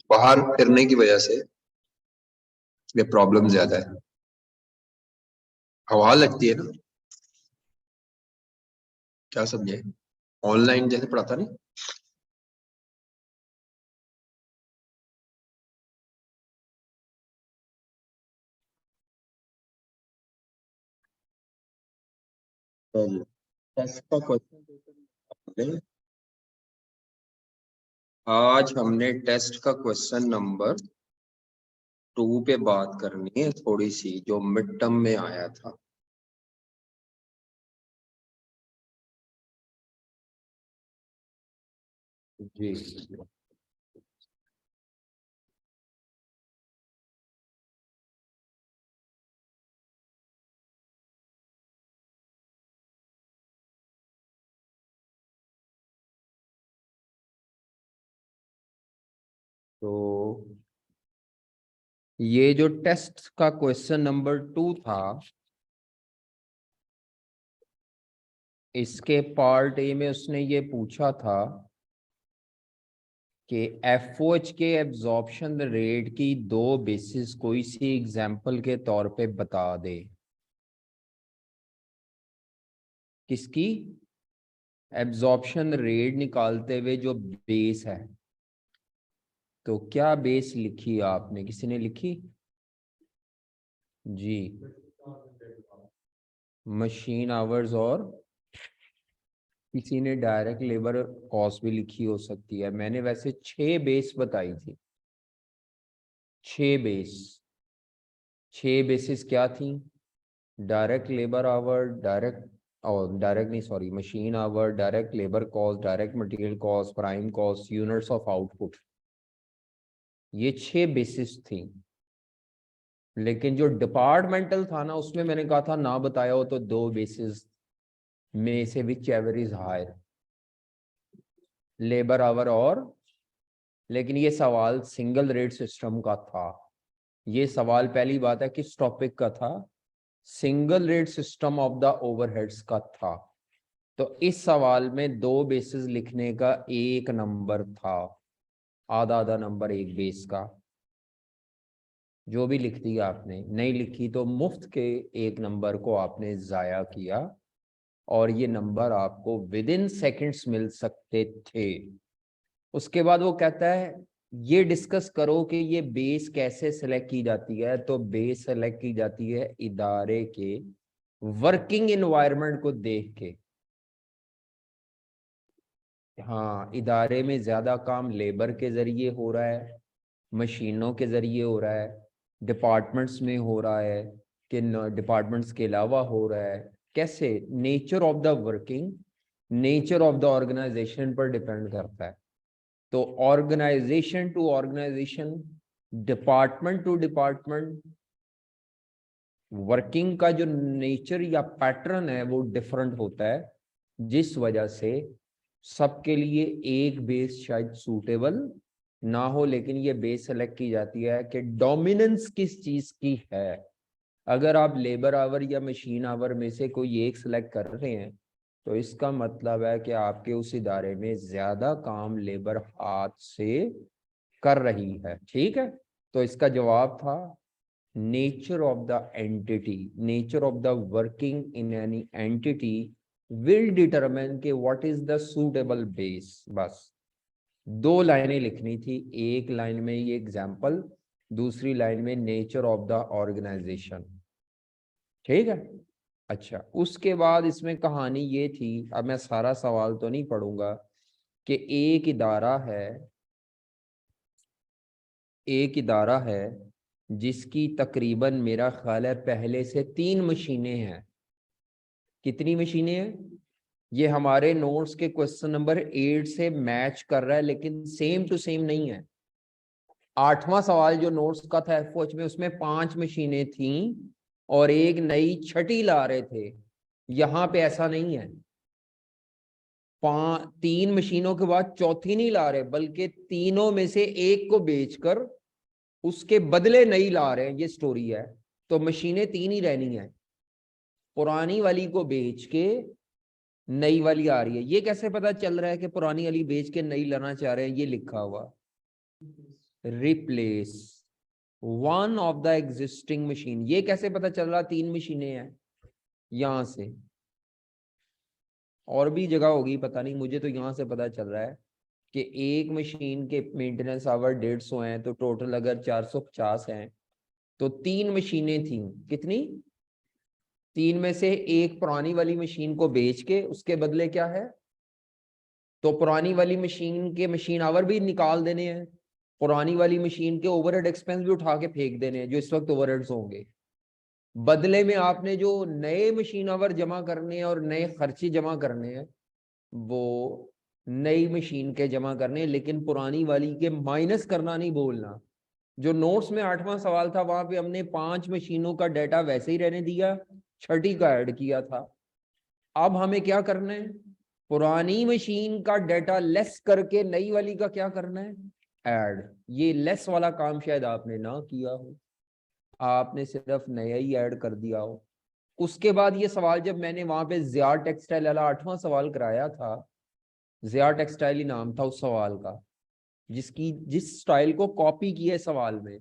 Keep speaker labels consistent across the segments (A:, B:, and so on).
A: बाहर फिरने की वजह से ये प्रॉब्लम ज्यादा है। हवा लगती है ना, क्या समझे, ऑनलाइन जैसे पढ़ाता नहीं। टेस्ट का क्वेश्चन, आज हमने टेस्ट का क्वेश्चन नंबर 2 पे बात करनी है थोड़ी सी, जो मिड टर्म में आया था। जी, तो ये जो टेस्ट का क्वेश्चन नंबर 2 था, इसके पार्ट ए में उसने ये पूछा था कि एफओएच के एब्जॉर्प्शन रेट की 2 बेसिस कोई सी एग्जांपल के तौर पे बता दे। किसकी? एब्जॉर्प्शन रेट निकालते हुए जो बेस है। तो क्या बेस लिखी आपने, किसी ने लिखी? जी, मशीन आवर्स, और किसी ने डायरेक्ट लेबर कॉस्ट भी लिखी हो सकती है। मैंने वैसे 6 बेस बताई थी, 6 बेस। 6 बेसिस क्या थी? डायरेक्ट लेबर आवर, डायरेक्ट नहीं, sorry, machine our, direct labour cost, direct material cost, prime cost, units of output. ये 6 बेसिस थी। लेकिन जो डिपार्टमेंटल था ना, उसमें मैंने कहा था ना बताया हो तो 2 बेसिस में से whichever is higher, labour hour और। लेकिन ये सवाल सिंगल रेट सिस्टम का था। ये सवाल पहली बात है किस टॉपिक का था? Single rate system of the overheads का था। तो इस सवाल में 2 बेसिस लिखने का 1 नंबर था, आधा आधा नंबर एक बेस का। जो भी लिख दिया आपने, नहीं लिखी तो मुफ्त के 1 नंबर को आपने जाया किया, और ये नंबर आपको विद इन सेकेंड्स मिल सकते थे। उसके बाद वो कहता है ये डिस्कस करो कि ये बेस कैसे सेलेक्ट की जाती है। तो बेस सेलेक्ट की जाती है इदारे के वर्किंग एनवायरनमेंट को देख के। हाँ, इदारे में ज्यादा काम लेबर के जरिए हो रहा है, मशीनों के जरिए हो रहा है, डिपार्टमेंट्स में हो रहा है कि डिपार्टमेंट्स के अलावा हो रहा है। कैसे? Nature of the working, nature of the organisation पर डिपेंड करता है। तो organisation to organisation, department to department, working का जो नेचर या पैटर्न है वो डिफरेंट होता है, जिस वजह से सबके लिए एक बेस शायद सूटेबल ना हो। लेकिन ये बेस सेलेक्ट की जाती है कि डोमिनेंस किस चीज की है। अगर आप लेबर आवर या मशीन आवर में से कोई एक सिलेक्ट कर रहे हैं, तो इसका मतलब है कि आपके उस इदारे में ज्यादा काम लेबर हाथ से कर रही है। ठीक है, तो इसका जवाब था nature of the entity, nature of the working in any entity will determine के what is the suitable base. बस 2 लाइनें लिखनी थी, एक लाइन में ये एग्जाम्पल, दूसरी लाइन में नेचर ऑफ द ऑर्गेनाइजेशन। ठीक है। अच्छा, उसके बाद इसमें कहानी ये थी, अब मैं सारा सवाल तो नहीं पढ़ूंगा, कि एक इदारा है जिसकी तकरीबन मेरा ख्याल है पहले से 3 मशीनें हैं। कितनी मशीनें हैं? ये हमारे नोट्स के क्वेश्चन नंबर 8 से मैच कर रहा है, लेकिन सेम टू सेम नहीं है। 8वां सवाल जो नोट्स का था एफओएच में, उसमें 5 मशीनें थी और एक नई छठी ला रहे थे। यहां पे ऐसा नहीं है, 3 मशीनों के बाद चौथी नहीं ला रहे, बल्कि तीनों में से एक को बेचकर उसके बदले नई ला रहे हैं। ये स्टोरी है। तो मशीनें 3 ही रहनी है, पुरानी वाली को बेच के नई वाली आ रही है। ये कैसे पता चल रहा है कि पुरानी वाली बेच के नई लाना चाह रहे हैं? ये लिखा हुआ replace one of the existing machine. ये कैसे पता चल रहा 3 मशीनें हैं? यहां से, और भी जगह होगी पता नहीं, मुझे तो यहां से पता चल रहा है कि एक मशीन के मेंटेनेंस आवर 150 हैं, तो टोटल अगर 450 हैं तो 3 मशीनें थी। कितनी? 3 में से एक पुरानी वाली मशीन को बेच के उसके बदले क्या है, तो पुरानी वाली मशीन के मशीन आवर भी निकाल देने हैं, पुरानी वाली मशीन के ओवरहेड एक्सपेंस भी उठा के फेंक देने हैं जो इस वक्त ओवरहेड्स होंगे। बदले में आपने जो नए मशीन आवर जमा करने हैं और नए खर्चे जमा करने हैं वो नई मशीन के जमा करने, लेकिन पुरानी वाली के माइनस करना नहीं बोलना। जो नोट्स में 8वां सवाल था वहां पे हमने 5 मशीनों का डाटा वैसे ही रहने दिया, 6ठी का ऐड किया था। अब हमें क्या करना है, पुरानी मशीन का डाटा लेस करके नई वाली का क्या करना है, ऐड। ये लेस वाला काम शायद आपने ना किया हो, आपने सिर्फ नया ही ऐड कर दिया हो। उसके बाद ये सवाल जब मैंने वहां पे जिया टेक्सटाइल वाला 8वां सवाल कराया था, जिया टेक्सटाइल ही नाम था उस सवाल का, जिस स्टाइल को कॉपी किया है सवाल में,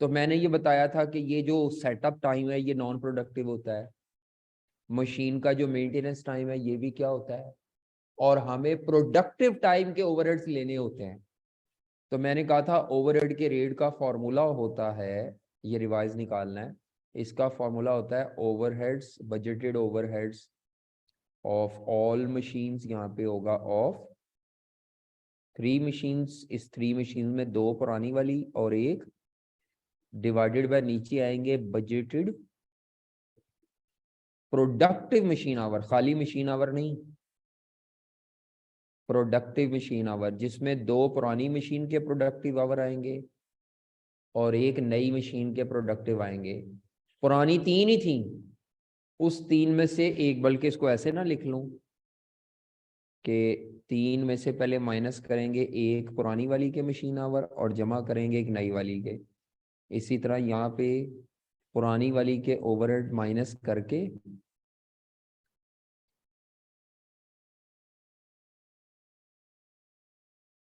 A: तो मैंने ये बताया था कि ये जो सेटअप टाइम है ये नॉन प्रोडक्टिव होता है, मशीन का जो मेंटेनेंस टाइम है ये भी क्या होता है, और हमें प्रोडक्टिव टाइम के ओवरहेड्स लेने होते हैं। तो मैंने कहा था ओवरहेड के रेट का फॉर्मूला होता है, ये रिवाइज निकालना है, इसका फॉर्मूला होता है overheads, budgeted overheads of all machines, यहाँ पे होगा ऑफ 3 मशीन्स, इस 3 मशीन में 2 पुरानी वाली और एक, डिवाइडेड बाय नीचे आएंगे बजटेड प्रोडक्टिव मशीन आवर, खाली मशीन आवर नहीं, प्रोडक्टिव मशीन आवर, जिसमें 2 पुरानी मशीन के प्रोडक्टिव आवर आएंगे और एक नई मशीन के प्रोडक्टिव आएंगे। पुरानी 3 ही थी, उस 3 में से एक, बल्कि इसको ऐसे ना लिख लूं कि 3 में से पहले माइनस करेंगे एक पुरानी वाली के मशीन आवर और जमा करेंगे एक नई वाली के। इसी तरह यहाँ पे पुरानी वाली के ओवरहेड माइनस करके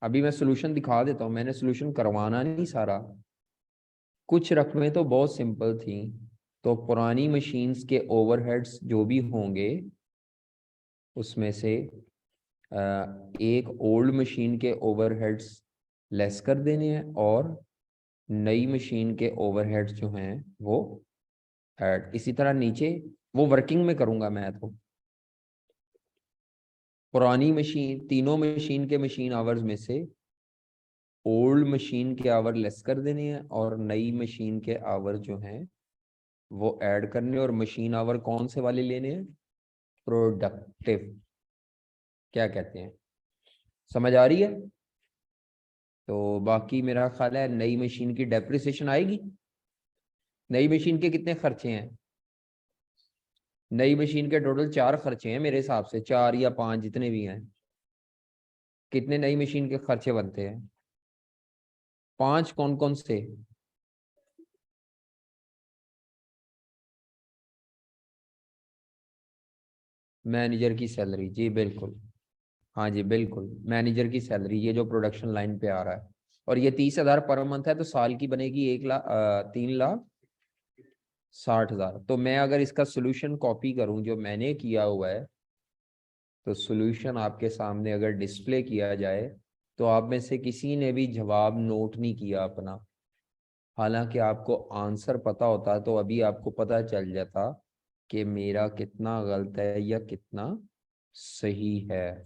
A: अभी मैं सोल्यूशन दिखा देता हूँ, मैंने सोल्यूशन करवाना नहीं सारा, कुछ रकमें तो बहुत सिंपल थी। तो पुरानी मशीन्स के ओवरहेड्स जो भी होंगे उसमें से एक ओल्ड मशीन के ओवरहेड्स लेस कर देने हैं और नई मशीन के ओवरहेड्स जो हैं वो ऐड। इसी तरह नीचे वो वर्किंग में करूंगा मैं, तो पुरानी मशीन, तीनों मशीन के मशीन आवर्स में से ओल्ड मशीन के आवर लेस कर देने हैं और नई मशीन के आवर जो हैं वो ऐड करने, और मशीन आवर कौन से वाले लेने हैं, प्रोडक्टिव। क्या कहते हैं, समझ आ रही है? तो बाकी मेरा ख्याल है नई मशीन की डेप्रिसिएशन आएगी। नई मशीन के कितने खर्चे हैं, नई मशीन के टोटल 4 खर्चे हैं मेरे हिसाब से, 4 या 5 जितने भी हैं। कितने नई मशीन के खर्चे बनते हैं? 5। कौन कौन से? मैनेजर की सैलरी, जी बिल्कुल, हाँ जी बिल्कुल, मैनेजर की सैलरी, ये जो प्रोडक्शन लाइन पे आ रहा है, और ये 30,000 पर मंथ है, तो साल की बनेगी 3,60,000। तो मैं अगर इसका सोल्यूशन कॉपी करूं जो मैंने किया हुआ है, तो सोल्यूशन आपके सामने अगर डिस्प्ले किया जाए तो आप में से किसी ने भी जवाब नोट नहीं किया अपना, हालांकि आपको आंसर पता होता तो अभी आपको पता चल जाता कि मेरा कितना गलत है या कितना सही है।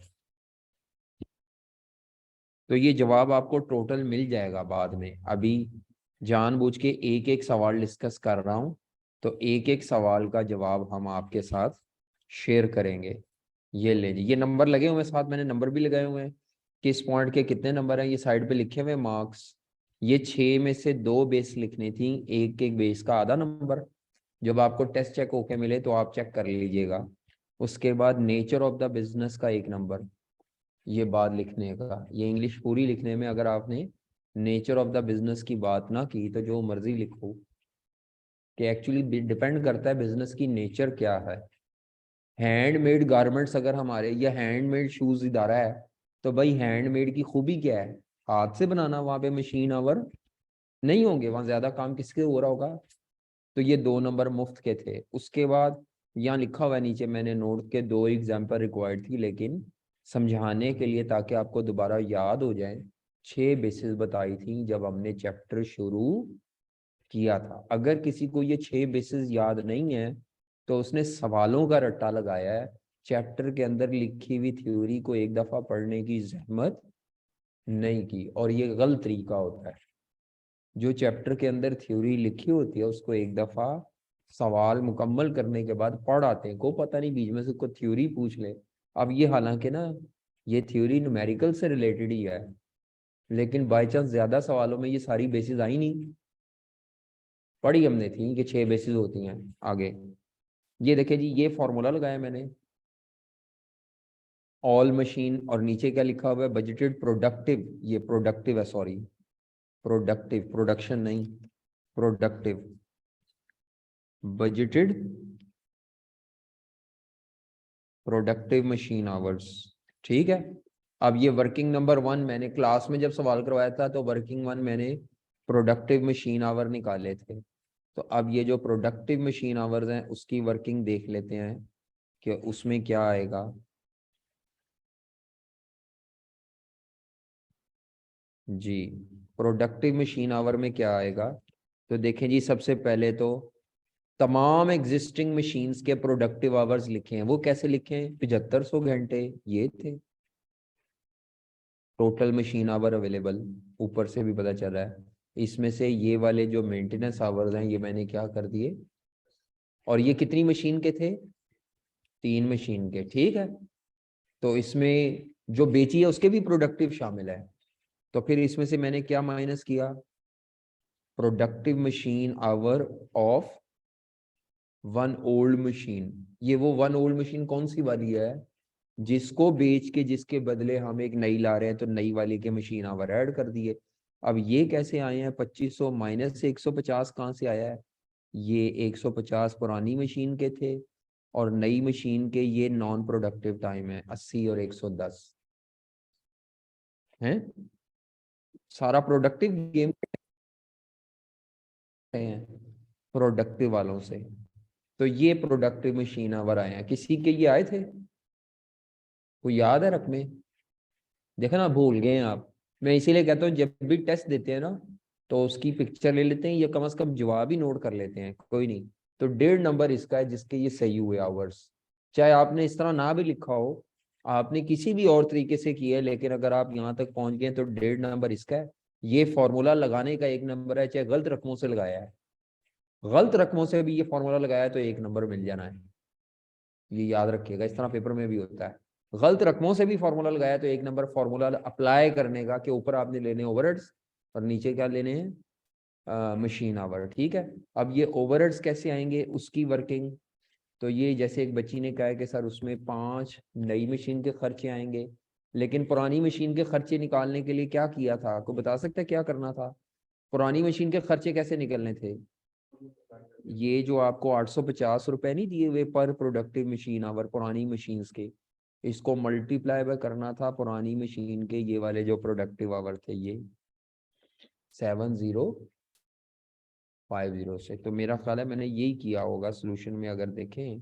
A: तो ये जवाब आपको टोटल मिल जाएगा बाद में, अभी जानबूझ के एक एक सवाल डिस्कस कर रहा हूं, तो एक एक सवाल का जवाब हम आपके साथ शेयर करेंगे। ये ले जी, ये नंबर लगे हुए हैं साथ, मैंने नंबर भी लगाए हुए हैं, किस पॉइंट के कितने नंबर हैं ये साइड पे लिखे हुए मार्क्स। ये 6 में से 2 बेस लिखनी थी, एक एक बेस का आधा नंबर। जब आपको टेस्ट चेक होके मिले तो आप चेक कर लीजिएगा। उसके बाद नेचर ऑफ द बिजनेस का 1 नंबर, ये बात लिखने का, ये इंग्लिश पूरी लिखने में अगर आपने नेचर ऑफ द बिजनेस की बात ना की तो जो मर्जी लिखो, कि एक्चुअली डिपेंड करता है बिजनेस की नेचर क्या है। हैंडमेड गारमेंट्स अगर हमारे, या हैंडमेड शूज इदारा है, तो भाई हैंडमेड की खूबी क्या है, हाथ से बनाना, वहां पे मशीन आवर नहीं होंगे, वहां ज्यादा काम किसके हो रहा होगा। तो ये 2 नंबर मुफ्त के थे। उसके बाद यहाँ लिखा हुआ है नीचे, मैंने नोट के 2 एग्जाम्पल रिक्वायर्ड थी, लेकिन समझाने के लिए ताकि आपको दोबारा याद हो जाए, 6 बेसिस बताई थी जब हमने चैप्टर शुरू किया था। अगर किसी को ये 6 बेसिस याद नहीं है तो उसने सवालों का रट्टा लगाया है। चैप्टर के अंदर लिखी हुई थ्योरी को एक दफा पढ़ने की जहमत नहीं की, और ये गलत तरीका होता है। जो चैप्टर के अंदर थ्योरी लिखी होती है उसको एक दफा सवाल मुकम्मल करने के बाद पढ़ आते हैं, को पता नहीं बीच में से कोई थ्योरी पूछ ले। अब ये हालांकि ना ये थ्योरी न्यूमेरिकल से रिलेटेड ही है, लेकिन बाई चांस ज्यादा सवालों में ये सारी बेसिस आई नहीं। पढ़ी हमने थी कि 6 बेसिस होती हैं। आगे ये देखिए जी, ये फॉर्मूला लगाया मैंने, ऑल मशीन, और नीचे क्या लिखा हुआ है, बजटेड प्रोडक्टिव, ये प्रोडक्टिव है, सॉरी प्रोडक्टिव, प्रोडक्शन नहीं, productive budgeted productive machine hours. ठीक है। अब ये वर्किंग नंबर 1 मैंने क्लास में जब सवाल करवाया था तो वर्किंग 1 मैंने प्रोडक्टिव मशीन आवर निकाले थे। तो अब ये जो प्रोडक्टिव मशीन आवर्स हैं उसकी वर्किंग देख लेते हैं कि उसमें क्या आएगा। जी, प्रोडक्टिव मशीन आवर में क्या आएगा, तो देखें जी, सबसे पहले तो तमाम एग्जिस्टिंग मशीन्स के प्रोडक्टिव आवर्स लिखे हैं। वो कैसे लिखे हैं, 7500 घंटे ये थे टोटल मशीन आवर अवेलेबल, ऊपर से भी पता चला है। इसमें से ये वाले जो मेंटेनेंस आवर्स हैं ये मैंने क्या कर दिए, और ये कितनी मशीन के थे, 3 मशीन के। ठीक है। तो इसमें जो बेची है उसके भी प्रोडक्टिव शामिल है। तो फिर इसमें से मैंने क्या माइनस किया, productive machine hour of 1 old machine. ये वो 1 ओल्ड मशीन कौन सी वाली है, जिसको बेच के जिसके बदले हम एक नई ला रहे हैं, तो नई वाली के मशीन आवर ऐड कर दिए। अब ये कैसे आए हैं, 2500 माइनस से 150 कहाँ से आया है, ये 150 पुरानी मशीन के थे, और नई मशीन के ये नॉन प्रोडक्टिव टाइम है 80 और 110 हैं। सारा प्रोडक्टिव गेम हैं प्रोडक्टिव वालों से। तो ये प्रोडक्टिव मशीन आवर आए हैं, किसी के ये आए थे, कोई याद है रकमें, देखा ना भूल गए हैं आप। मैं इसीलिए कहता हूँ जब भी टेस्ट देते हैं ना तो उसकी पिक्चर ले लेते हैं, या कम से कम जवाब ही नोट कर लेते हैं, कोई नहीं। तो 1.5 नंबर इसका है जिसके ये सही हुए आवर्स। चाहे आपने इस तरह ना भी लिखा हो, आपने किसी भी और तरीके से किया है, लेकिन अगर आप यहाँ तक पहुंच गए तो 1.5 नंबर इसका है। ये फॉर्मूला लगाने का 1 नंबर है, चाहे गलत रकमों से लगाया है, गलत रकमों से भी ये फॉर्मूला लगाया है तो 1 नंबर मिल जाना है। ये याद रखिएगा, इस तरह पेपर में भी होता है, गलत रकमों से भी फॉर्मूला लगाया तो 1 नंबर। फॉर्मूला अप्लाई करने का कि ऊपर आपने लेने ओवरहेड्स और नीचे क्या लेने हैं, मशीन आवर। ठीक है। अब ये ओवरहेड्स कैसे आएंगे उसकी वर्किंग, तो ये जैसे एक बच्ची ने कहा है कि सर उसमें 5 नई मशीन के खर्चे आएंगे, लेकिन पुरानी मशीन के खर्चे निकालने के लिए क्या किया था, आपको बता सकते हैं क्या करना था, पुरानी मशीन के खर्चे कैसे निकलने थे। ये जो आपको 850 रुपए नहीं दिए हुए पर प्रोडक्टिव मशीन आवर पुरानी मशीन के, इसको मल्टीप्लाई बाय करना था पुरानी मशीन के ये वाले जो प्रोडक्टिव आवर थे, ये 7050 से। तो मेरा ख्याल है मैंने यही किया होगा सोल्यूशन में, अगर देखें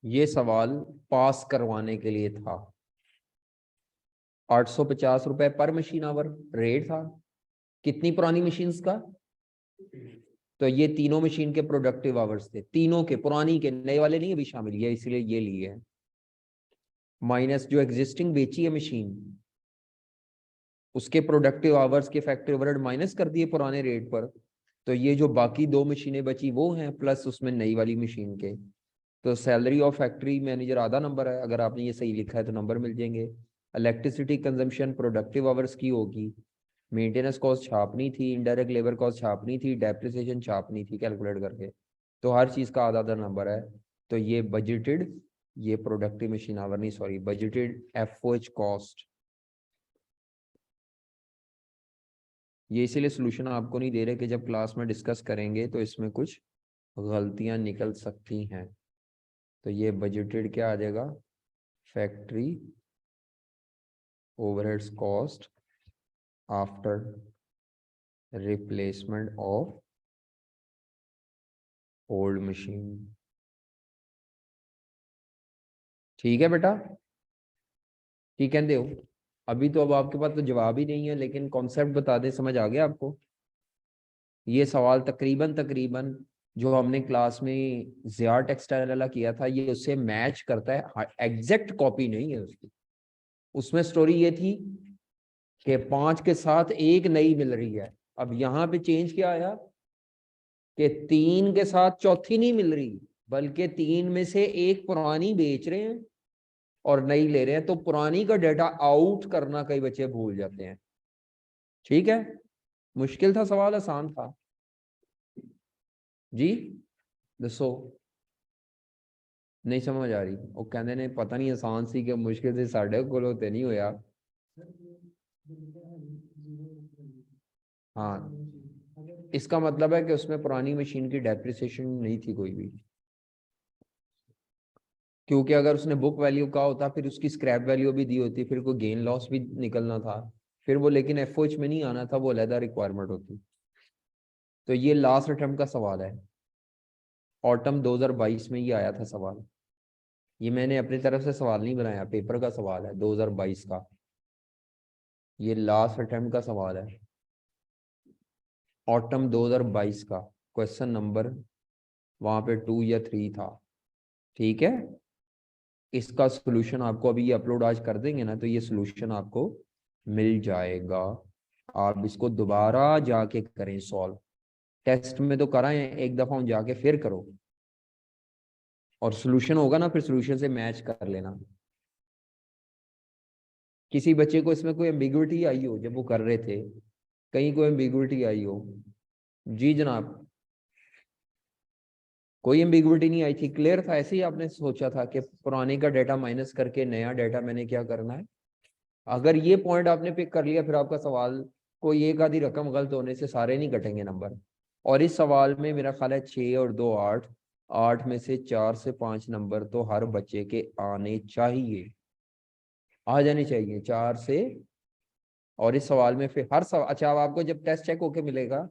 A: ये सवाल पास करवाने के लिए था। 850 रुपए पर मशीन आवर रेट था, कितनी पुरानी मशीन का, तो ये तीनों मशीन के प्रोडक्टिव आवर्स थे, तीनों के, पुरानी के, नए वाले नहीं अभी शामिल, ये इसलिए ये लिए है, माइनस जो एग्जिस्टिंग बेची है मशीन उसके प्रोडक्टिव आवर्स के फैक्ट्री ओवरहेड माइनस कर दिए पुराने रेट पर। तो ये जो बाकी 2 मशीनें बची वो हैं, प्लस उसमें नई वाली मशीन के। तो सैलरी ऑफ फैक्ट्री मैनेजर आधा नंबर है, अगर आपने ये सही लिखा है तो नंबर मिल जाएंगे। इलेक्ट्रिसिटी कंजम्पशन प्रोडक्टिव आवर्स की होगी, मेंटेनेंस कॉस्ट छापनी थी, इनडायरेक्ट लेबर कॉस्ट छापनी थी, डेप्रिसिएशन छापनी थी कैलकुलेट करके, तो हर चीज़ का आधा आधा नंबर है। तो ये बजटेड, ये प्रोडक्टिव मशीन आवर नहीं, सॉरी बजटेड एफओएच कॉस्ट, ये इसीलिए सोल्यूशन आपको नहीं दे रहे कि जब क्लास में डिस्कस करेंगे तो इसमें कुछ गलतियां निकल सकती हैं। तो ये बजटेड क्या आ जाएगा, factory overheads cost after replacement of old machine. ठीक है बेटा, ठीक कहते हो। अभी तो अब आपके पास तो जवाब ही नहीं है, लेकिन कॉन्सेप्ट बता दें, समझ आ गया आपको। ये सवाल तकरीबन तकरीबन जो हमने क्लास में ज़िया टेक्सटाइल वाला किया था, ये उससे मैच करता है, एग्जैक्ट कॉपी नहीं है उसकी। उसमें स्टोरी ये थी कि 5 के साथ एक नई मिल रही है। अब यहाँ पे चेंज क्या आया कि 3 के साथ चौथी नहीं मिल रही, बल्कि 3 में से एक पुरानी बेच रहे हैं और नई ले रहे हैं। तो पुरानी का डाटा आउट करना कई बच्चे भूल जाते हैं। ठीक है, मुश्किल था सवाल, आसान था जी? दसो, नहीं समझ आ रही? वो कहते ने पता नहीं आसान सी कि मुश्किल से साढ़े को ते नहीं होया। हाँ, इसका मतलब है कि उसमें पुरानी मशीन की डेप्रिसिएशन नहीं थी कोई भी, क्योंकि अगर उसने बुक वैल्यू कहा होता फिर उसकी स्क्रैप वैल्यू भी दी होती, फिर कोई गेन लॉस भी निकलना था फिर वो, लेकिन एफओएच में नहीं आना था, वो अलहदा रिक्वायरमेंट होती। तो ये लास्ट अटेम्प्ट का सवाल है, ऑटम 2022 में ये आया था सवाल। ये मैंने अपनी तरफ से सवाल नहीं बनाया, पेपर का सवाल है 2022 का। ये लास्ट अटेम्प्ट का सवाल है, ऑटम 2022 का। क्वेश्चन नंबर वहां पे 2 या 3 था। ठीक है, इसका सोल्यूशन आपको अभी ये अपलोड आज कर देंगे ना, तो ये सोल्यूशन आपको मिल जाएगा। आप इसको दोबारा जाके करें सॉल्व। टेस्ट में तो कराएं एक दफा, जाके फिर करो, और सोल्यूशन होगा ना फिर सोल्यूशन से मैच कर लेना। किसी बच्चे को इसमें कोई एम्बिग्विटी आई हो जब वो कर रहे थे, कहीं कोई एम्बिग्विटी आई हो? जी जनाब, कोई एम्बिग्विटी नहीं आई थी, क्लियर था? ऐसे ही आपने सोचा था कि पुराने का डाटा माइनस करके नया डाटा मैंने क्या करना है। अगर ये पॉइंट आपने पिक कर लिया, फिर आपका सवाल कोई एक आधी रकम गलत होने से सारे नहीं कटेंगे नंबर। और इस सवाल में मेरा ख्याल है 6 और 2 8, 8 में से 4 से 5 नंबर तो हर बच्चे के आने चाहिए, आ जाने चाहिए 4 से। और इस सवाल में फिर हर सवाल, अच्छा अब आपको जब टेस्ट चेक होके मिलेगा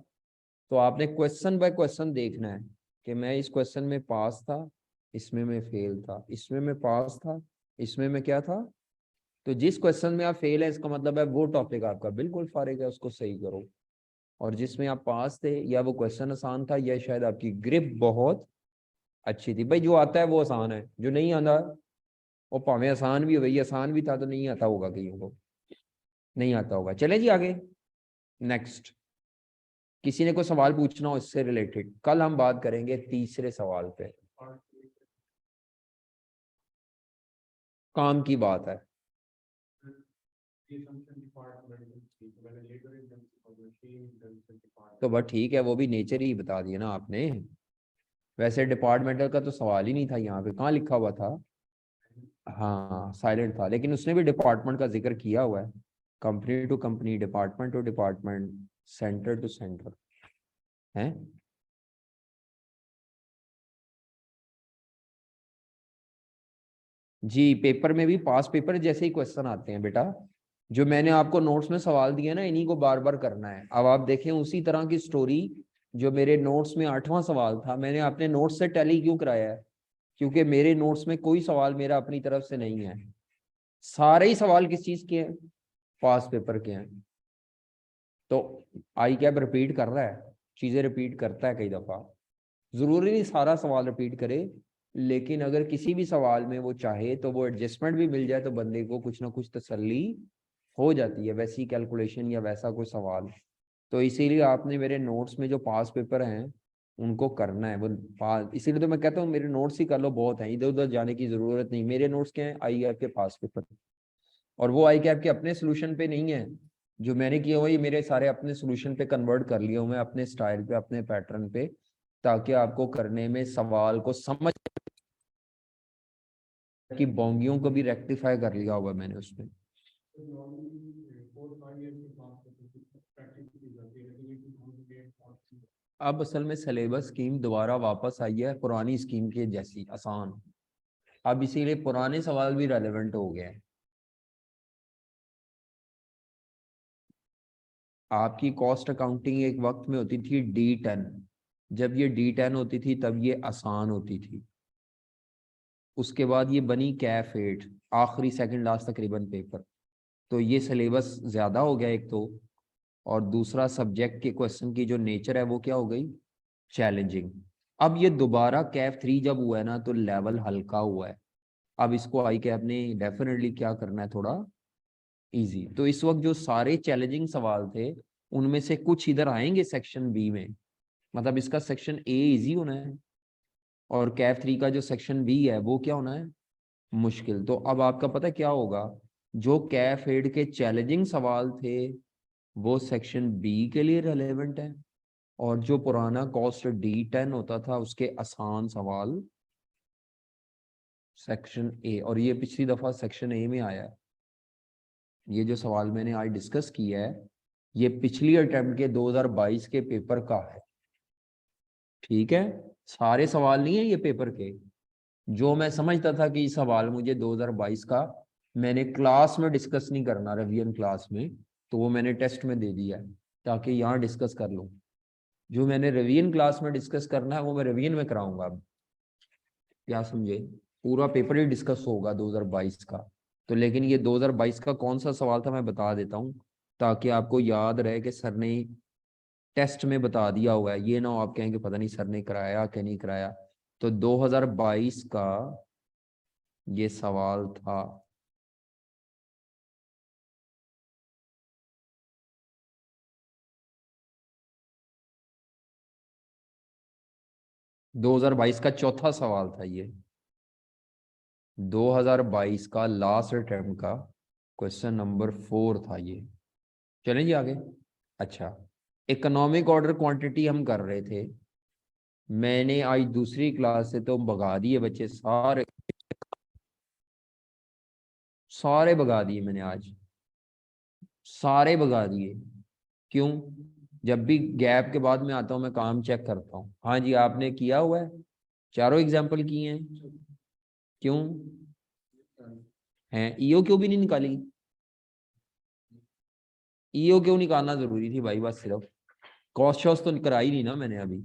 A: तो आपने क्वेश्चन बाय क्वेश्चन देखना है कि मैं इस क्वेश्चन में पास था, इसमें मैं फेल था, इसमें मैं पास था, इसमें मैं क्या था। तो जिस क्वेश्चन में आप फेल है, इसका मतलब है वो टॉपिक आपका बिल्कुल फारिग है, उसको सही करो। और जिसमें आप पास थे, या वो क्वेश्चन आसान था, या शायद आपकी ग्रिप बहुत अच्छी थी। भाई जो आता है वो आसान है, जो नहीं आता वो भावे आसान भी हो, भाई आसान भी था तो नहीं आता होगा, कईयों को नहीं आता होगा। चले जी आगे, नेक्स्ट। किसी ने कोई सवाल पूछना हो इससे रिलेटेड, कल हम बात करेंगे तीसरे सवाल पे। काम की बात है, तो बस ठीक है, वो भी नेचर ही बता दिया ना आपने। वैसे डिपार्टमेंटल का तो सवाल ही नहीं था यहाँ पे, कहाँ लिखा हुआ था? हाँ साइलेंट था, लेकिन उसने भी डिपार्टमेंट का जिक्र किया हुआ है। Company to company, department to department, centre to centre है। जी, पेपर में भी पास पेपर जैसे ही क्वेश्चन आते हैं बेटा। जो मैंने आपको नोट्स में सवाल दिया ना, इन्हीं को बार बार करना है। अब आप देखें उसी तरह की स्टोरी जो मेरे नोट्स में 8वां सवाल था, मैंने अपने नोट्स से टैली क्यों कराया है? क्योंकि मेरे नोट्स में कोई सवाल मेरा अपनी तरफ से नहीं है, सारे ही सवाल किस चीज के हैं? पास पेपर के हैं। तो आई कैब रिपीट कर रहा है, चीजें रिपीट करता है कई दफा। जरूरी नहीं सारा सवाल रिपीट करे, लेकिन अगर किसी भी सवाल में वो चाहे तो वो एडजस्टमेंट भी मिल जाए, तो बंदे को कुछ ना कुछ तसल्ली हो जाती है, वैसी कैलकुलेशन या वैसा कोई सवाल। तो इसीलिए आपने मेरे नोट्स में जो पास पेपर हैं उनको करना है वो पास। इसीलिए तो मैं कहता हूँ मेरे नोट्स ही कर लो, बहुत है, इधर उधर जाने की जरूरत नहीं। मेरे नोट्स क्या है? आई कैप के पास पेपर, और वो आई कैप के अपने सोल्यूशन पे नहीं है। जो मैंने किया हुआ ये मेरे सारे अपने सोल्यूशन पे कन्वर्ट कर लिया हूँ मैं, अपने स्टाइल पे, अपने पैटर्न पे, ताकि आपको करने में सवाल को समझ की बोंगियों को भी रेक्टिफाई कर लिया होगा मैंने उसमें। अब असल में सिलेबस स्कीम दोबारा वापस आई है पुरानी स्कीम के जैसी आसान। अब इसीलिए पुराने सवाल भी रेलेवेंट हो गए हैं। आपकी कॉस्ट अकाउंटिंग एक वक्त में होती थी D10। जब ये D10 होती थी तब ये आसान होती थी। उसके बाद ये बनी कैफ 8, आखिरी सेकंड लास्ट तकरीबन पेपर। तो ये सिलेबस ज़्यादा हो गया एक तो, और दूसरा सब्जेक्ट के क्वेश्चन की जो नेचर है वो क्या हो गई, चैलेंजिंग। अब ये दोबारा कैफ 3 जब हुआ है ना तो लेवल हल्का हुआ है। अब इसको आई कैप ने डेफिनेटली क्या करना है, थोड़ा इजी। तो इस वक्त जो सारे चैलेंजिंग सवाल थे उनमें से कुछ इधर आएंगे सेक्शन बी में। मतलब इसका सेक्शन ए इजी होना है और कैफ 3 का जो सेक्शन बी है वो क्या होना है, मुश्किल। तो अब आपका पता है क्या होगा, जो कैफ 8 के चैलेंजिंग सवाल थे वो सेक्शन बी के लिए रेलेवेंट है, और जो पुराना कॉस्ट D10 होता था उसके आसान सवाल सेक्शन ए। और ये पिछली दफा सेक्शन ए में आया है। ये जो सवाल मैंने आज डिस्कस किया है ये पिछली अटेम्प्ट के 2022 के पेपर का है। ठीक है, सारे सवाल नहीं है ये पेपर के। जो मैं समझता था कि सवाल मुझे 2022 का मैंने क्लास में डिस्कस नहीं करना, रिवीजन क्लास में, तो वो मैंने टेस्ट में दे दिया है ताकि यहाँ डिस्कस कर लूँ। जो मैंने रिवीजन क्लास में डिस्कस करना है वो मैं रिवीजन में कराऊंगा। अब क्या समझे, पूरा पेपर ही डिस्कस होगा 2022 का। तो लेकिन ये 2022 का कौन सा सवाल था मैं बता देता हूँ ताकि आपको याद रहे कि सर ने टेस्ट में बता दिया हुआ है। ये ना हो आप कहेंगे पता नहीं सर ने कराया कि नहीं कराया। तो 2022 का ये सवाल था। दो हजार बाईस का चौथा सवाल था ये। 2022 का लास्ट अटेम्प्ट का क्वेश्चन नंबर 4 था ये। चलें जी आगे। अच्छा, इकोनॉमिक ऑर्डर क्वांटिटी हम कर रहे थे। मैंने आज दूसरी क्लास से तो भगा दिए बच्चे सारे, सारे भगा दिए मैंने आज, सारे भगा दिए। क्यों, जब भी गैप के बाद में आता हूँ मैं काम चेक करता हूँ। हाँ जी, आपने किया हुआ है, चारों एग्जाम्पल किए हैं। क्यों हैं, ईओ क्यों भी नहीं निकाली, ईओ क्यों निकालना जरूरी थी भाई, बस सिर्फ कॉस्ट शॉस्ट तो कराई नहीं ना मैंने अभी।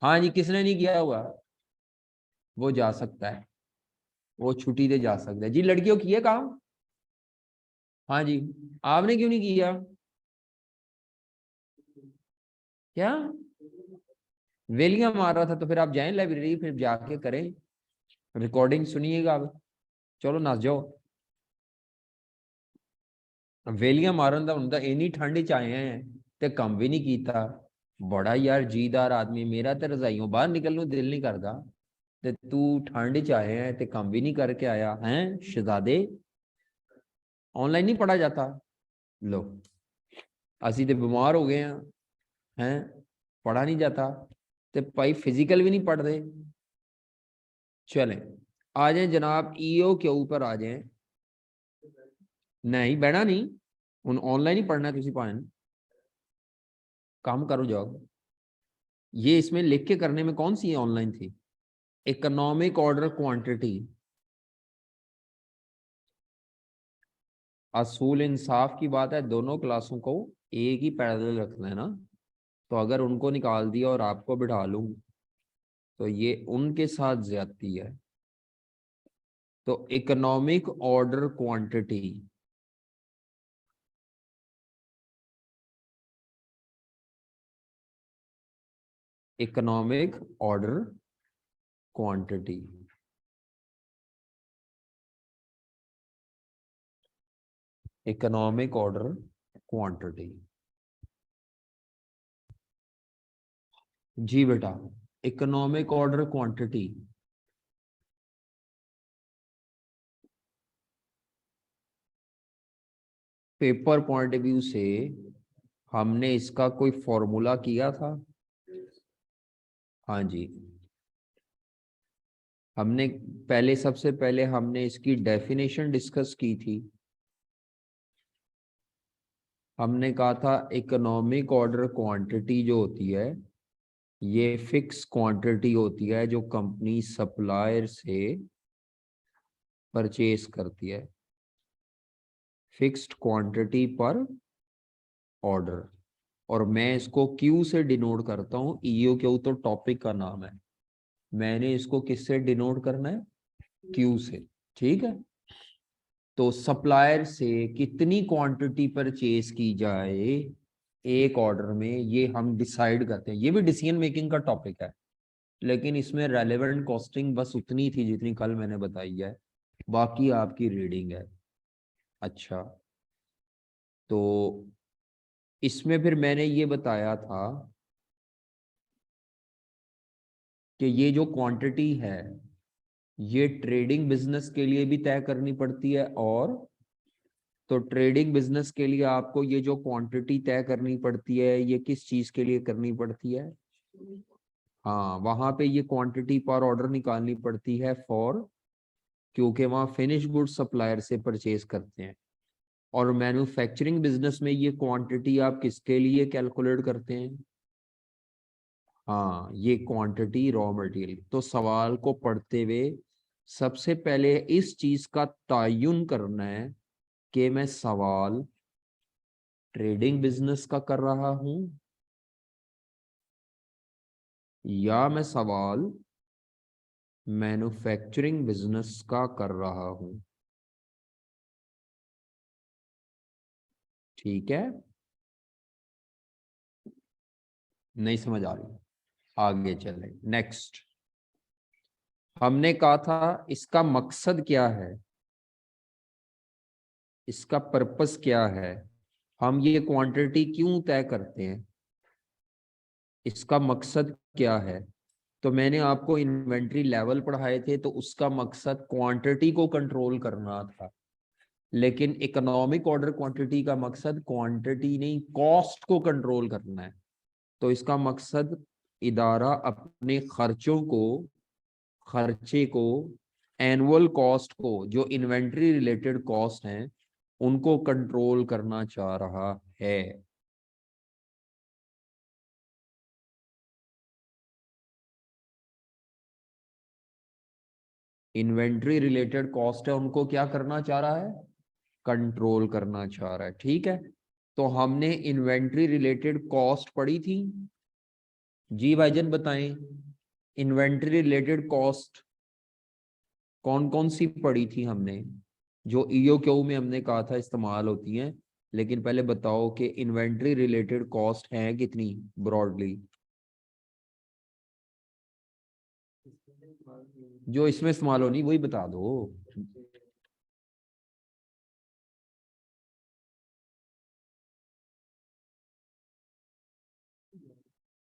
A: हाँ जी, किसने नहीं किया हुआ वो जा सकता है, वो छुट्टी दे जा सकता है जी। लड़कियों की है काम। हाँ जी, आपने क्यों नहीं किया, क्या वेलियां मार रहा था? तो फिर आप जाएं लाइब्रेरी, फिर जाके करें, रिकॉर्डिंग सुनिएगा। अब चलो नस जाओ। वेलियां मारन दा हुंदा इन्नी ठंड च आए हैं ते कम भी नहीं कीता। बड़ा यार जीदार आदमी, मेरा तो रजाइयों बाहर निकलने को दिल नहीं करता, ते तू ठंड च आए हैं ते कम भी नहीं करके आया हैं शहजादे। ऑनलाइन नहीं पढ़ा जाता? लो, असी तो बीमार हो गए हैं पढ़ा नहीं जाता, ते भाई फिजिकल भी नहीं पढ़ते। चलें, आ जाए जनाब ईओ के ऊपर आ जाए। नहीं बैठा नहीं, हूँ ऑनलाइन ही पढ़ना तुसी भाएं, काम करो जाओ। ये इसमें लिख के करने में कौन सी ऑनलाइन थी, इकोनॉमिक ऑर्डर क्वांटिटी। असूल इंसाफ की बात है, दोनों क्लासों को एक ही पैरेलल रखना है ना। तो अगर उनको निकाल दिया और आपको बिठा लूं तो ये उनके साथ ज्यादती है। तो economic order quantity, economic order quantity, economic order quantity. जी बेटा, economic order quantity paper point of view से हमने इसका कोई फॉर्मूला किया था? हाँ जी, हमने पहले, सबसे पहले हमने इसकी डेफिनेशन डिस्कस की थी। हमने कहा था इकोनॉमिक ऑर्डर क्वांटिटी जो होती है ये फिक्स क्वांटिटी होती है जो कंपनी सप्लायर से परचेज करती है, फिक्स्ड क्वांटिटी पर ऑर्डर। और मैं इसको क्यू से डिनोट करता हूँ। ईओ क्यू तो टॉपिक का नाम है, मैंने इसको किससे डिनोट करना है? क्यू से। ठीक है, तो सप्लायर से कितनी क्वांटिटी परचेज की जाए एक ऑर्डर में, ये हम डिसाइड करते हैं। ये भी डिसीजन मेकिंग का टॉपिक है, लेकिन इसमें रेलेवेंट कॉस्टिंग बस उतनी थी जितनी कल मैंने बताई है, बाकी आपकी रीडिंग है। अच्छा, तो इसमें फिर मैंने ये बताया था कि ये जो क्वांटिटी है ये ट्रेडिंग बिजनेस के लिए भी तय करनी पड़ती है। और तो ट्रेडिंग बिजनेस के लिए आपको ये जो क्वांटिटी तय करनी पड़ती है, ये किस चीज के लिए करनी पड़ती है? हाँ, वहां पे ये क्वांटिटी पर ऑर्डर निकालनी पड़ती है फॉर, क्योंकि वहां फिनिश गुड सप्लायर से परचेज करते हैं। और मैन्युफैक्चरिंग बिजनेस में ये क्वांटिटी आप किसके लिए कैलकुलेट करते हैं? हाँ, ये क्वांटिटी रॉ मटेरियल। तो सवाल को पढ़ते हुए सबसे पहले इस चीज का तयन करना है कि मैं सवाल ट्रेडिंग बिजनेस का कर रहा हूं या मैं सवाल मैन्युफैक्चरिंग बिजनेस का कर रहा हूं। ठीक है, नहीं समझ आ रही? आगे चलें। नेक्स्ट, हमने कहा था इसका मकसद क्या है, इसका पर्पस क्या है, हम ये क्वांटिटी क्यों तय करते हैं, इसका मकसद क्या है। तो मैंने आपको इन्वेंट्री लेवल पढ़ाए थे, तो उसका मकसद क्वांटिटी को कंट्रोल करना था। लेकिन इकोनॉमिक ऑर्डर क्वांटिटी का मकसद क्वांटिटी नहीं, कॉस्ट को कंट्रोल करना है। तो इसका मकसद इदारा अपने खर्चे को, एनुअल कॉस्ट को, जो इन्वेंट्री रिलेटेड कॉस्ट हैं, उनको कंट्रोल करना चाह रहा है। इन्वेंट्री रिलेटेड कॉस्ट है, उनको क्या करना चाह रहा है? कंट्रोल करना चाह रहा है। ठीक है, तो हमने इन्वेंट्री रिलेटेड कॉस्ट पढ़ी थी। जी भाईजान बताएं, इन्वेंट्री रिलेटेड कॉस्ट कौन कौन सी पढ़ी थी हमने, जो ईओ क्यू में हमने कहा था इस्तेमाल होती हैं। लेकिन पहले बताओ कि इन्वेंट्री रिलेटेड कॉस्ट है कितनी ब्रॉडली, जो इसमें इस्तेमाल होनी वही बता दो।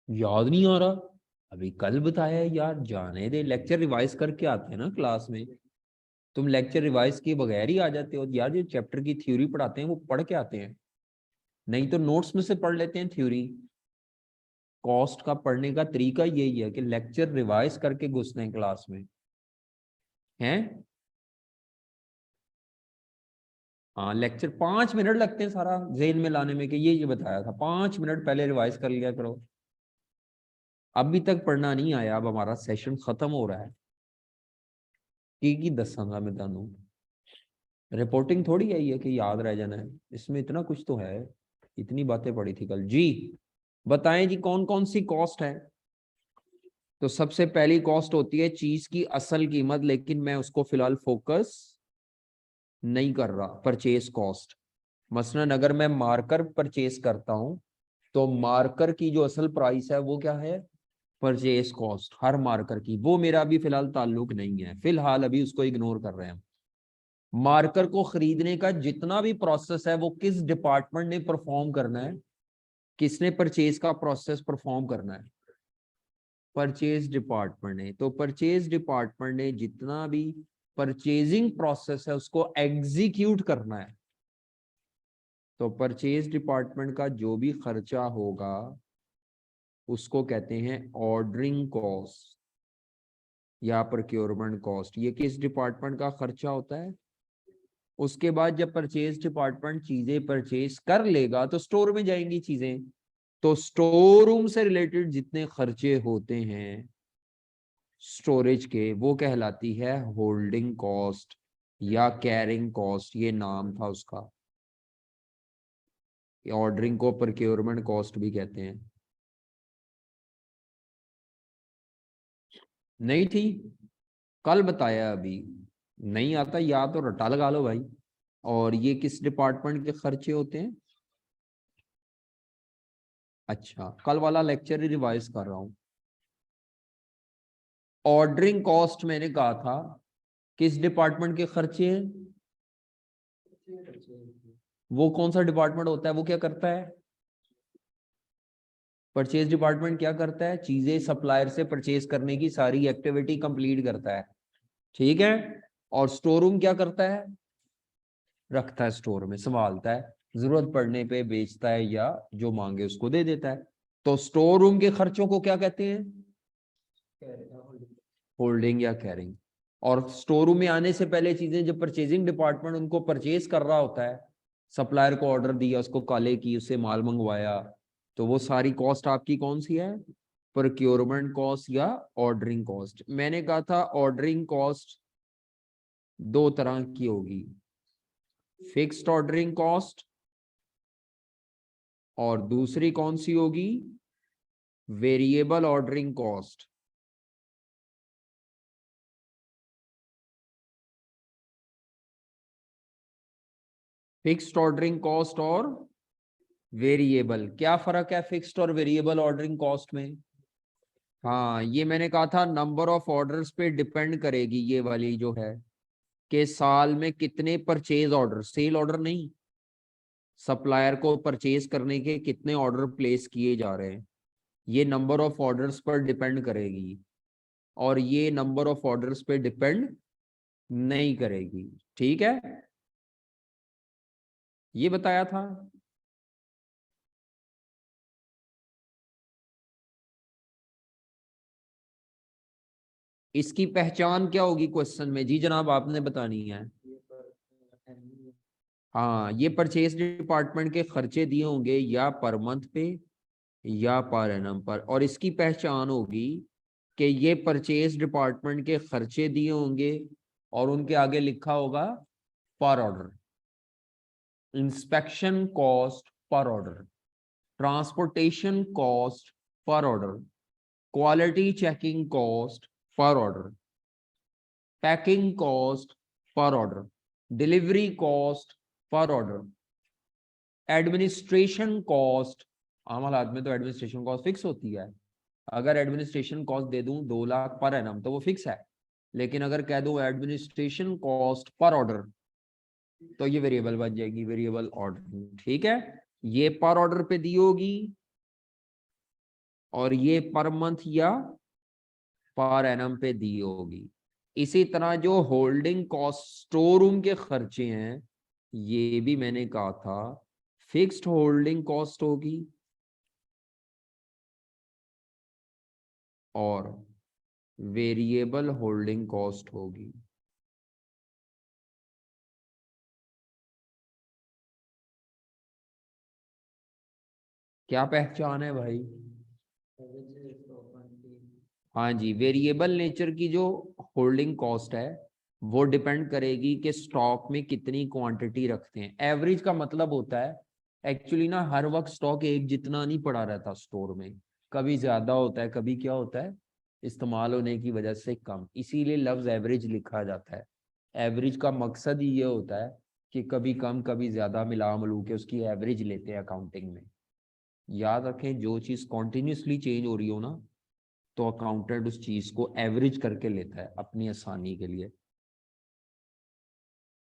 A: याद नहीं आ रहा? अभी कल बताया है यार, जाने दे, लेक्चर रिवाइज करके आते हैं ना क्लास में। तुम लेक्चर रिवाइज किए बगैर ही आ जाते हो यार। जो चैप्टर की थ्योरी पढ़ाते हैं वो पढ़ के आते हैं, नहीं तो नोट्स में से पढ़ लेते हैं थ्योरी। कॉस्ट का पढ़ने का तरीका यही है कि लेक्चर रिवाइज करके घुसते हैं क्लास में, हैं? हाँ, लेक्चर 5 मिनट लगते हैं सारा जेन में लाने में कि ये बताया था, 5 मिनट पहले रिवाइज कर लिया करो। अभी तक पढ़ना नहीं आया, अब हमारा सेशन खत्म हो रहा है। की दसांगा मैं तानू, रिपोर्टिंग थोड़ी आई है कि याद रह जाना है, इसमें इतना कुछ तो है। इतनी बातें पढ़ी थी कल। जी बताएं जी, कौन कौन सी कॉस्ट है? तो सबसे पहली कॉस्ट होती है चीज की असल कीमत, लेकिन मैं उसको फिलहाल फोकस नहीं कर रहा। परचेज कॉस्ट, मसलन अगर मैं मार्कर परचेज करता हूं, तो मार्कर की जो असल प्राइस है वो क्या है? परचेज कॉस्ट हर मार्कर की। वो मेरा अभी फिलहाल ताल्लुक नहीं है, फिलहाल अभी उसको इग्नोर कर रहे हैं। मार्कर को खरीदने का जितना भी प्रोसेस है वो किस डिपार्टमेंट ने परफॉर्म करना है? किसने परचेज का प्रोसेस परफॉर्म करना है? परचेज डिपार्टमेंट ने। तो परचेज डिपार्टमेंट ने जितना भी परचेजिंग प्रोसेस है उसको एग्जीक्यूट करना है। तो परचेज डिपार्टमेंट का जो भी खर्चा होगा उसको कहते हैं ऑर्डरिंग कॉस्ट या प्रोक्योरमेंट कॉस्ट। ये किस डिपार्टमेंट का खर्चा होता है? उसके बाद जब परचेज डिपार्टमेंट चीजें परचेज कर लेगा तो स्टोर में जाएंगी चीजें, तो स्टोर रूम से रिलेटेड जितने खर्चे होते हैं स्टोरेज के, वो कहलाती है होल्डिंग कॉस्ट या कैरिंग कॉस्ट, ये नाम था उसका। ऑर्डरिंग को प्रोक्योरमेंट कॉस्ट भी कहते हैं। नहीं थी, कल बताया, अभी नहीं आता या तो रटा लगा लो भाई। और ये किस डिपार्टमेंट के खर्चे होते हैं? अच्छा, कल वाला लेक्चर ही रिवाइज कर रहा हूं। ऑर्डरिंग कॉस्ट मैंने कहा था किस डिपार्टमेंट के खर्चे हैं? वो कौन सा डिपार्टमेंट होता है, वो क्या करता है? परचेज डिपार्टमेंट क्या करता है? चीजें सप्लायर से परचेज करने की सारी एक्टिविटी कंप्लीट करता है, ठीक है। और स्टोर रूम क्या करता है? रखता है स्टोर में, संभालता है, जरूरत पड़ने पे बेचता है या जो मांगे उसको दे देता है। तो स्टोर रूम के खर्चों को क्या कहते हैं? होल्डिंग या कैरिंग। और स्टोर रूम में आने से पहले चीजें जब परचेजिंग डिपार्टमेंट उनको परचेज कर रहा होता है, सप्लायर को ऑर्डर दिया, उसको काले की, उससे माल मंगवाया, तो वो सारी कॉस्ट आपकी कौन सी है? प्रोक्योरमेंट कॉस्ट या ऑर्डरिंग कॉस्ट। मैंने कहा था ऑर्डरिंग कॉस्ट दो तरह की होगी, फिक्स्ड ऑर्डरिंग कॉस्ट, और दूसरी कौन सी होगी? Variable ordering cost. Fixed ordering cost और वेरिएबल, क्या फर्क है फिक्स्ड और वेरिएबल ऑर्डरिंग कॉस्ट में? हाँ, ये मैंने कहा था नंबर ऑफ ऑर्डर्स पे डिपेंड करेगी ये वाली जो है, कि साल में कितने परचेज ऑर्डर, सेल ऑर्डर नहीं, सप्लायर को परचेज करने के कितने ऑर्डर प्लेस किए जा रहे हैं, ये नंबर ऑफ ऑर्डर्स पर डिपेंड करेगी। और ये नंबर ऑफ ऑर्डर्स पे डिपेंड नहीं करेगी, ठीक है, ये बताया था। इसकी पहचान क्या होगी क्वेश्चन में? जी जनाब, आपने बतानी है। हाँ, ये परचेज डिपार्टमेंट के खर्चे दिए होंगे या पर मंथ पे या पर एनम पर, और इसकी पहचान होगी कि ये परचेज डिपार्टमेंट के खर्चे दिए होंगे और उनके आगे लिखा होगा पर order. Inspection cost per order, transportation cost per order, quality checking cost per order, packing cost per order, delivery cost per order, administration cost. आम हालात में तो एडमिनिस्ट्रेशन कॉस्ट फिक्स होती है। अगर एडमिनिस्ट्रेशन कॉस्ट दे दूं 2 लाख पर एनम तो वो फिक्स है, लेकिन अगर कह दूं एडमिनिस्ट्रेशन कॉस्ट पर ऑर्डर तो ये वेरिएबल बन जाएगी, वेरिएबल ऑर्डर, ठीक है। ये पर ऑर्डर पे दी होगी और ये पर मंथ या पर एनम पे दी होगी। इसी तरह जो होल्डिंग कॉस्ट स्टोर रूम के खर्चे हैं, ये भी मैंने कहा था फिक्स्ड होल्डिंग कॉस्ट होगी और वेरिएबल होल्डिंग कॉस्ट होगी। क्या पहचान है भाई? हाँ जी, वेरिएबल नेचर की जो होल्डिंग कॉस्ट है वो डिपेंड करेगी कि स्टॉक में कितनी क्वांटिटी रखते हैं। एवरेज का मतलब होता है एक्चुअली ना, हर वक्त स्टॉक एक जितना नहीं पड़ा रहता स्टोर में, कभी ज्यादा होता है, कभी क्या होता है, इस्तेमाल होने की वजह से कम, इसीलिए लफ्ज एवरेज लिखा जाता है। एवरेज का मकसद ही ये होता है कि कभी कम कभी ज्यादा मिला मिलू के उसकी एवरेज लेते हैं अकाउंटिंग में। याद रखें, जो चीज कॉन्टिन्यूसली चेंज हो रही हो ना, तो अकाउंटेंट उस चीज को एवरेज करके लेता है अपनी आसानी के लिए।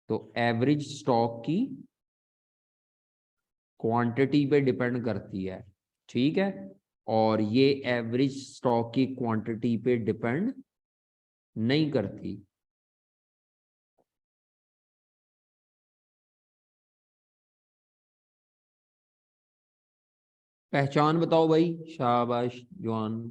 A: तो एवरेज स्टॉक की क्वांटिटी पे डिपेंड करती है, ठीक है। और ये एवरेज स्टॉक की क्वांटिटी पे डिपेंड नहीं करती। पहचान बताओ भाई, शाबाश जवान।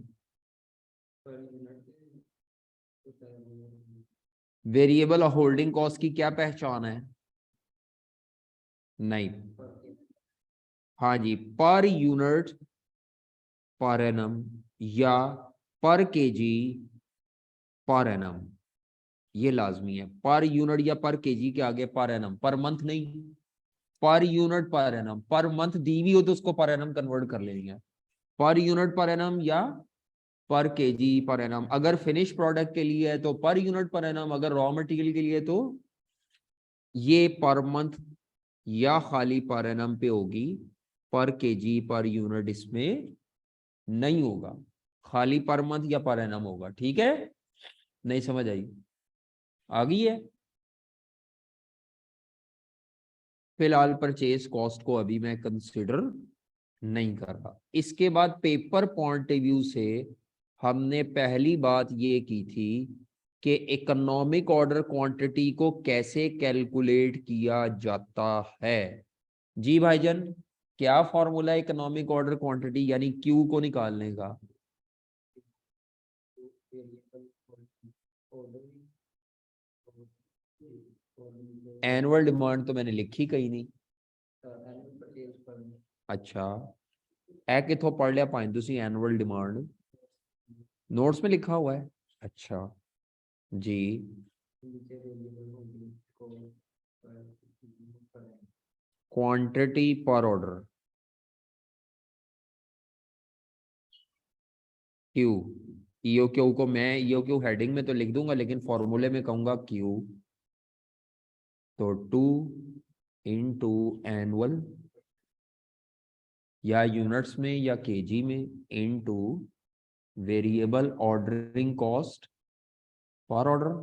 A: वेरिएबल होल्डिंग कॉस्ट की क्या पहचान है? नहीं, हाँ जी, पर यूनिट पर एनम या पर केजी पर एनम, ये लाजमी है। पर यूनिट या पर केजी के आगे पर एनम, पर मंथ नहीं, per unit per annum. Per month दी हुई हो तो उसको पर एनम कन्वर्ट कर लेनी है। पर यूनिट पर एनम या पर केजी पर एनम। अगर फिनिश प्रोडक्ट के लिए है तो पर यूनिट पर एनम, अगर रॉ मटेरियल के लिए तो ये पर मंथ या खाली पर एनम पे होगी, पर केजी पर यूनिट इसमें नहीं होगा, खाली पर मंथ या पर एनम होगा। ठीक है, नहीं समझ आई? आ गई है? फिलहाल परचेज कॉस्ट को अभी मैं कंसिडर नहीं कर रहा। इसके बाद पेपर पॉइंट ऑफ व्यू से हमने पहली बात ये की थी कि इकोनॉमिक ऑर्डर क्वांटिटी को कैसे कैलकुलेट किया जाता है। जी भाईजान, क्या फॉर्मूला है इकोनॉमिक ऑर्डर क्वांटिटी यानी क्यू को निकालने का? एनुअल डिमांड तो मैंने लिखी कहीं नहीं। अच्छा, ए किथों पढ़ लिया पाए तुसी एनुअल डिमांड? नोट्स में लिखा हुआ है? अच्छा जी। क्वांटिटी पर ऑर्डर क्यू, ईओ क्यू को मैं ईओ क्यू हेडिंग में तो लिख दूंगा लेकिन फॉर्मूले में कहूंगा क्यू। तो 2 इंटू एनुअल या यूनिट्स में या केजी में into variable ordering cost per order,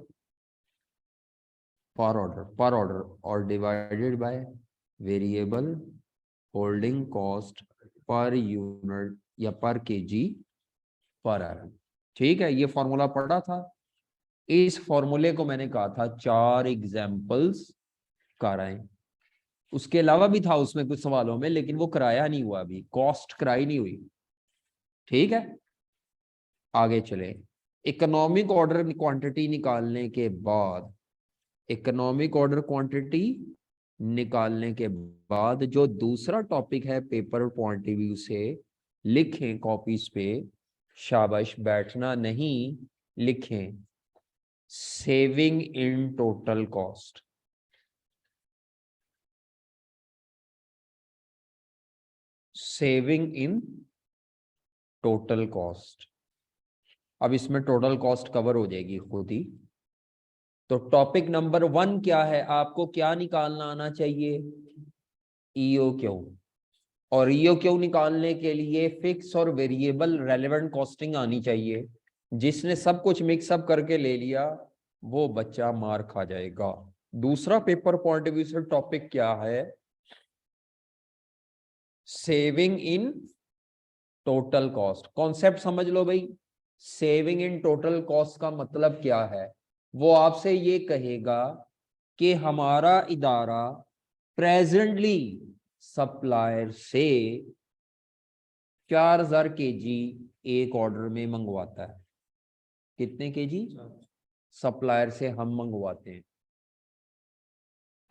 A: पर ऑर्डर और divided by variable holding cost per unit या पर केजी पर आवर। ठीक है, ये फॉर्मूला पढ़ा था। इस फॉर्मूले को मैंने कहा था 4 एग्जाम्पल्स कराएं। उसके अलावा भी था उसमें कुछ सवालों में, लेकिन वो कराया नहीं हुआ, अभी कॉस्ट कराई नहीं हुई। ठीक है, आगे चले। इकोनॉमिक ऑर्डर क्वांटिटी निकालने के बाद, इकोनॉमिक ऑर्डर क्वांटिटी निकालने के बाद जो दूसरा टॉपिक है पेपर पॉइंट ऑफ व्यू से, लिखें कॉपीज पे, शाबाश बैठना नहीं, लिखें saving in total cost. Saving in total cost. अब इसमें टोटल कॉस्ट कवर हो जाएगी खुद ही। तो टॉपिक नंबर 1 क्या है? आपको क्या निकालना आना चाहिए? E O Q. और ईओ क्यू निकालने के लिए फिक्स और वेरिएबल रेलेवेंट कॉस्टिंग आनी चाहिए। जिसने सब कुछ मिक्सअप करके ले लिया वो बच्चा मार खा जाएगा। दूसरा पेपर पॉइंट ऑफ व्यू से टॉपिक क्या है? Saving in total cost. Concept समझ लो भाई। सेविंग इन टोटल कॉस्ट का मतलब क्या है? वो आपसे ये कहेगा कि हमारा इदारा प्रेजेंटली सप्लायर से 4000 केजी एक ऑर्डर में मंगवाता है। कितने केजी सप्लायर से हम मंगवाते हैं?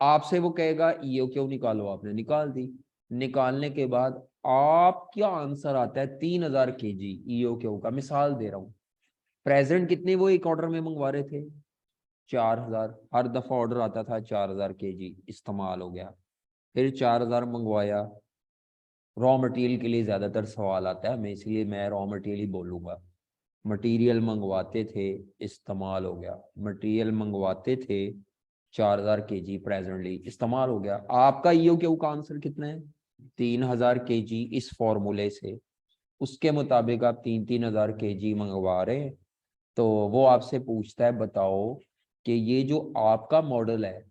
A: आपसे वो कहेगा ईओ क्यों निकालो, आपने निकाल दी। निकालने के बाद आप क्या आंसर आता है? 3000 केजी ईओ क्यू का। मिसाल दे रहा हूं, प्रेजेंट कितने वो एक ऑर्डर में मंगवा रहे थे? 4000। हर दफा ऑर्डर आता था 4000 केजी इस्तेमाल हो गया, फिर 4000 मंगवाया। रॉ मटेरियल के लिए ज्यादातर सवाल आता है, मैं इसलिए मैं रॉ मटेरियल ही बोलूंगा। मटेरियल मंगवाते थे, इस्तेमाल हो गया। मटेरियल मंगवाते थे 4000 केजी, प्रेजेंटली इस्तेमाल हो गया। आपका ईओ क्यू का आंसर कितना है? 3000 केजी। इस फॉर्मूले से उसके मुताबिक आप 3000 केजी मंगवा रहे हैं। तो वो आपसे पूछता है बताओ कि ये जो आपका मॉडल है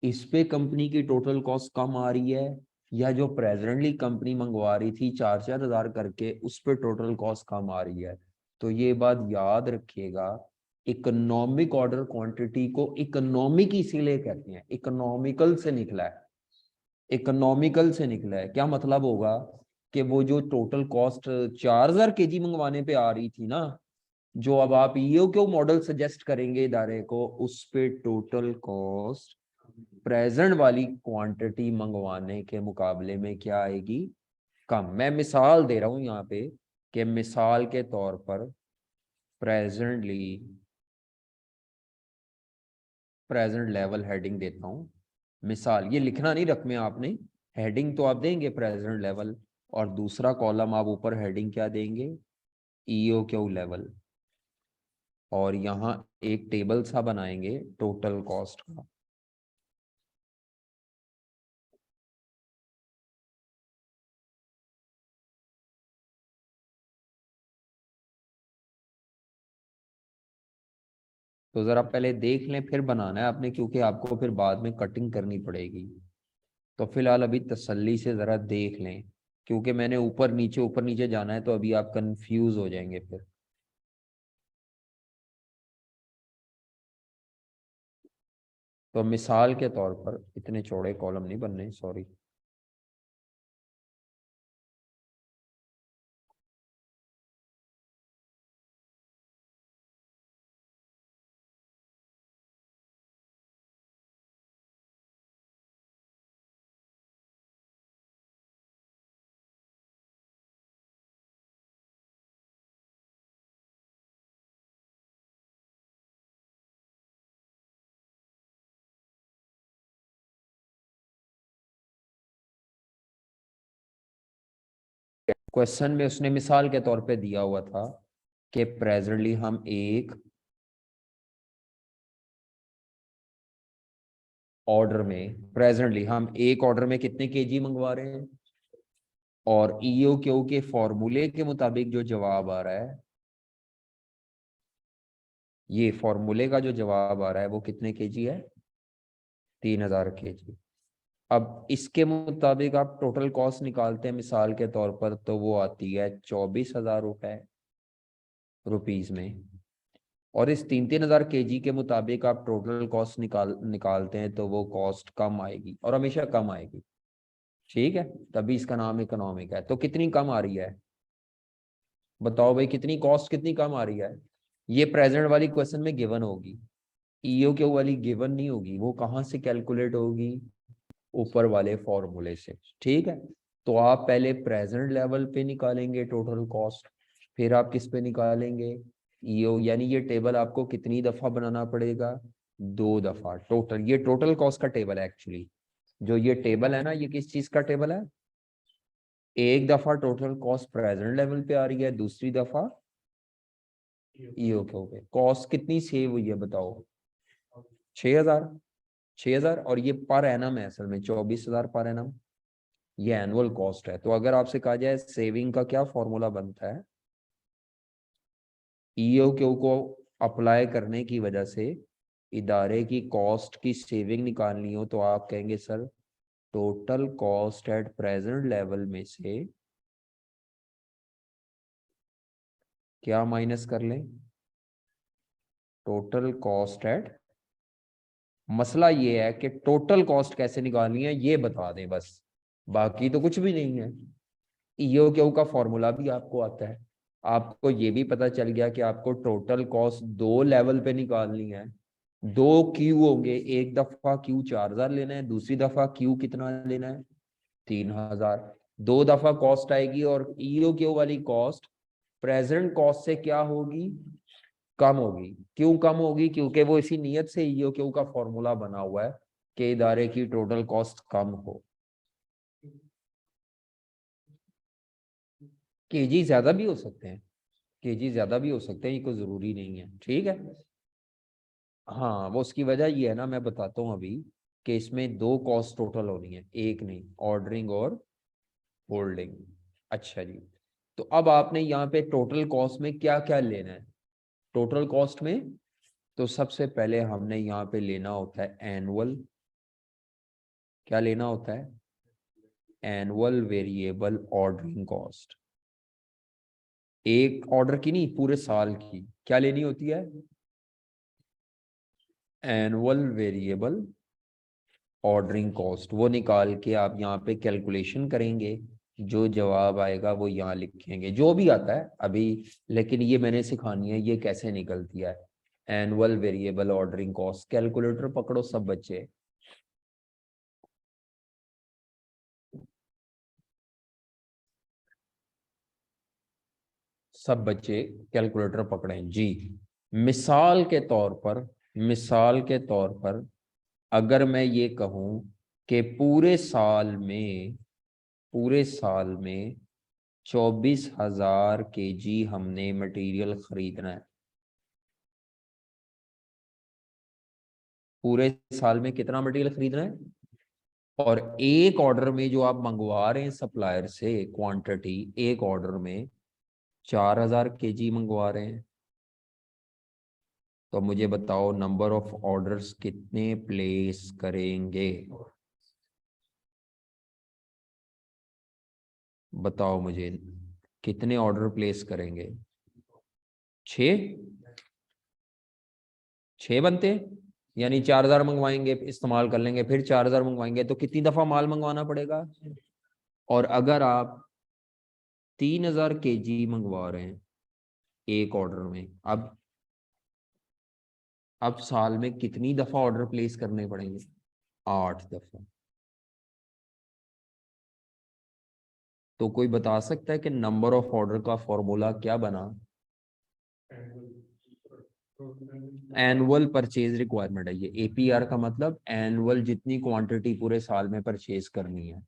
A: इस पे कंपनी की टोटल कॉस्ट कम आ रही है, या जो प्रेजेंटली कंपनी मंगवा रही थी 4-4000 करके उस पे टोटल कॉस्ट कम आ रही है। तो ये बात याद रखिएगा, इकोनॉमिक ऑर्डर क्वांटिटी को इकोनॉमिक इसीलिए कहते हैं, इकोनॉमिकल से निकला है। इकोनॉमिकल से निकला है क्या मतलब होगा कि वो जो टोटल कॉस्ट 4000 केजी मंगवाने पे आ रही थी ना, जो अब आप ईओ क्यू मॉडल सजेस्ट करेंगे इदारे को, उस पे टोटल कॉस्ट प्रेजेंट वाली क्वांटिटी मंगवाने के मुकाबले में क्या आएगी? कम। मैं मिसाल दे रहा हूं यहाँ पे कि मिसाल के तौर पर प्रेजेंट लेवल हेडिंग देता हूँ। मिसाल, ये लिखना नहीं रकमे आपने, हेडिंग तो आप देंगे प्रेजेंट लेवल, और दूसरा कॉलम आप ऊपर हेडिंग क्या देंगे, EOQ लेवल, और यहाँ एक टेबल सा बनाएंगे टोटल कॉस्ट का। तो जरा पहले देख लें, फिर बनाना है आपने, क्योंकि आपको फिर बाद में कटिंग करनी पड़ेगी। तो फिलहाल अभी तसल्ली से जरा देख लें, क्योंकि मैंने ऊपर नीचे जाना है, तो अभी आप कंफ्यूज हो जाएंगे फिर। तो मिसाल के तौर पर इतने चौड़े कॉलम नहीं बनने, सॉरी। क्वेश्चन में उसने मिसाल के तौर पे दिया हुआ था कि प्रेजेंटली हम एक ऑर्डर में कितने केजी मंगवा रहे हैं, और EOQ के फॉर्मूले के मुताबिक जो जवाब आ रहा है, ये फॉर्मूले का जो जवाब आ रहा है वो कितने केजी है, 3000 केजी। अब इसके मुताबिक आप टोटल कॉस्ट निकालते हैं मिसाल के तौर पर, तो वो आती है 24,000 रुपीज में। और इस 3-3 हजार केजी के मुताबिक आप टोटल कॉस्ट निकालते हैं, तो वो कॉस्ट कम आएगी, और हमेशा कम आएगी। ठीक है, तभी इसका नाम इकोनॉमिक है। तो कितनी कम आ रही है, बताओ भाई, कितनी कॉस्ट कितनी कम आ रही है। ये प्रेजेंट वाली क्वेश्चन में गिवन होगी, EOQ वाली गिवन नहीं होगी। वो कहाँ से कैलकुलेट होगी, ऊपर वाले फॉर्मूले से। ठीक है, तो आप पहले प्रेजेंट लेवल पे निकालेंगे टोटल कॉस्ट, फिर आप किस पे निकालेंगे, EO, यानी ये टेबल आपको कितनी दफा बनाना पड़ेगा, 2 दफा। टोटल, ये टोटल कॉस्ट का टेबल है एक्चुअली। जो ये टेबल है ना, ये किस चीज का टेबल है, एक दफा टोटल कॉस्ट प्रेजेंट लेवल पे आ रही है, दूसरी दफा EOQ पे। कॉस्ट कितनी सेव हुई है बताओ, 6,000। 6,000, और ये पर एनम है, असल में 24,000 पर एनम, ये एनुअल कॉस्ट है। तो अगर आपसे कहा जाए सेविंग का क्या फॉर्मूला बनता है, EOQ को अप्लाई करने की वजह से इदारे की कॉस्ट की सेविंग निकालनी हो, तो आप कहेंगे sir total cost at present level में से क्या माइनस कर लें, टोटल कॉस्ट एट। मसला ये है कि टोटल कॉस्ट कैसे निकालनी है ये बता दें बस, बाकी तो कुछ भी नहीं है। EOQ का फॉर्मूला भी आपको आता है, आपको ये भी पता चल गया कि आपको टोटल कॉस्ट 2 लेवल पे निकालनी है। 2 Q होंगे, एक दफा Q 4,000 लेना है, दूसरी दफा Q कितना लेना है, 3,000। 2 दफा कॉस्ट आएगी, और EOQ वाली कॉस्ट प्रेजेंट कॉस्ट से क्या होगी, कम होगी। क्यों कम होगी, क्योंकि वो इसी नियत से EOQ का फॉर्मूला बना हुआ है कि इदारे की टोटल कॉस्ट कम हो। केजी ज्यादा भी हो सकते हैं, केजी ज्यादा भी हो सकते हैं, ये कोई जरूरी नहीं है। ठीक है, हाँ, वो उसकी वजह ये है ना, मैं बताता हूँ अभी, कि इसमें 2 कॉस्ट टोटल होनी है, एक नहीं, ऑर्डरिंग और होल्डिंग। अच्छा जी, तो अब आपने यहाँ पे टोटल कॉस्ट में क्या क्या लेना है, टोटल कॉस्ट में तो सबसे पहले हमने यहाँ पे लेना होता है एनुअल, क्या लेना होता है, एनुअल वेरिएबल ऑर्डरिंग कॉस्ट। एक ऑर्डर की नहीं, पूरे साल की क्या लेनी होती है, एनुअल वेरिएबल ऑर्डरिंग कॉस्ट। वो निकाल के आप यहाँ पे कैलकुलेशन करेंगे, जो जवाब आएगा वो यहाँ लिखेंगे, जो भी आता है अभी। लेकिन ये मैंने सिखानी है ये कैसे निकलती है, annual variable ordering cost. Calculator पकड़ो सब बच्चे। सब बच्चे कैलकुलेटर पकड़ें जी। मिसाल के तौर पर, मिसाल के तौर पर अगर मैं ये कहूं कि पूरे साल में 24,000 kg हमने मटेरियल खरीदना है। पूरे साल में कितना मटेरियल खरीदना है? और एक ऑर्डर में जो आप मंगवा रहे हैं सप्लायर से क्वांटिटी, एक ऑर्डर में 4,000 kg मंगवा रहे हैं। तो मुझे बताओ नंबर ऑफ ऑर्डर्स कितने प्लेस करेंगे? बताओ मुझे कितने ऑर्डर प्लेस करेंगे? 6? 6 बनते हैं, यानी 4,000 मंगवाएंगे, इस्तेमाल कर लेंगे, फिर 4,000 मंगवाएंगे, तो कितनी दफा माल मंगवाना पड़ेगा? और अगर आप 3,000 kg मंगवा रहे हैं एक ऑर्डर में, अब साल में कितनी दफा ऑर्डर प्लेस करने पड़ेंगे? 8 दफा। तो कोई बता सकता है कि नंबर ऑफ ऑर्डर का फॉर्मूला क्या बना? एनुअल परचेज रिक्वायरमेंट है ये। एपीआर का मतलब एनुअल, जितनी क्वांटिटी पूरे साल में परचेज करनी है,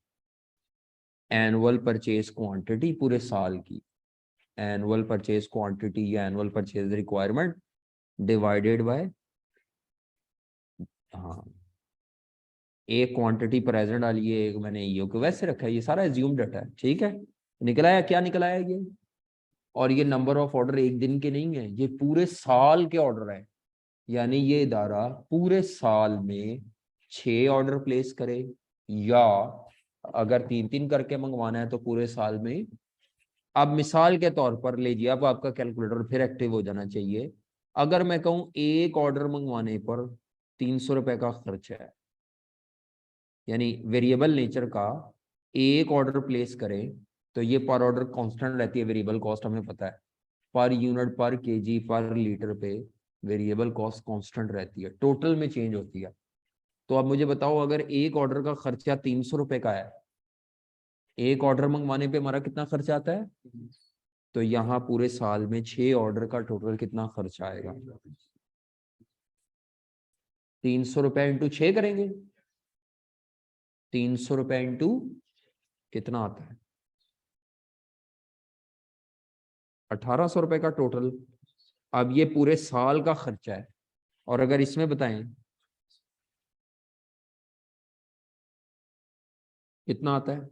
A: एनुअल परचेज क्वांटिटी पूरे साल की, एनुअल परचेज क्वांटिटी या annual purchase requirement divided by, हाँ, एक क्वांटिटी प्रेजेंट डाली है, एक मैंने ईओ को वैसे रखा है, ये सारा एज्यूम डाटा है, ठीक है। निकला है क्या? निकला है ये। और ये नंबर ऑफ ऑर्डर एक दिन के नहीं है, ये पूरे साल के ऑर्डर है। यानी ये इदारा पूरे साल में 6 ऑर्डर प्लेस करे, या अगर 3-3 करके मंगवाना है तो पूरे साल में। अब मिसाल के तौर पर लीजिए, अब आपका कैलकुलेटर फिर एक्टिव हो जाना चाहिए। अगर मैं कहूं एक ऑर्डर मंगवाने पर 300 रुपए का खर्च है, यानी वेरिएबल नेचर का एक ऑर्डर प्लेस करें तो ये पर ऑर्डर कांस्टेंट रहती है, वेरिएबल कॉस्ट हमें पता है, पर यूनिट, पर केजी, पर लीटर पे वेरिएबल कॉस्ट कांस्टेंट रहती है, टोटल में चेंज होती है। तो अब मुझे बताओ, अगर एक ऑर्डर का खर्चा 300 रुपए का है, एक ऑर्डर मंगवाने पे हमारा कितना खर्चा आता है? तो यहाँ पूरे साल में 6 ऑर्डर का टोटल कितना खर्चा आएगा? 300 रुपए इंटू 6 करेंगे, 300 रुपए इंटू कितना आता है? 1,800 रुपए का टोटल। अब ये पूरे साल का खर्चा है, और अगर इसमें बताएं कितना आता है,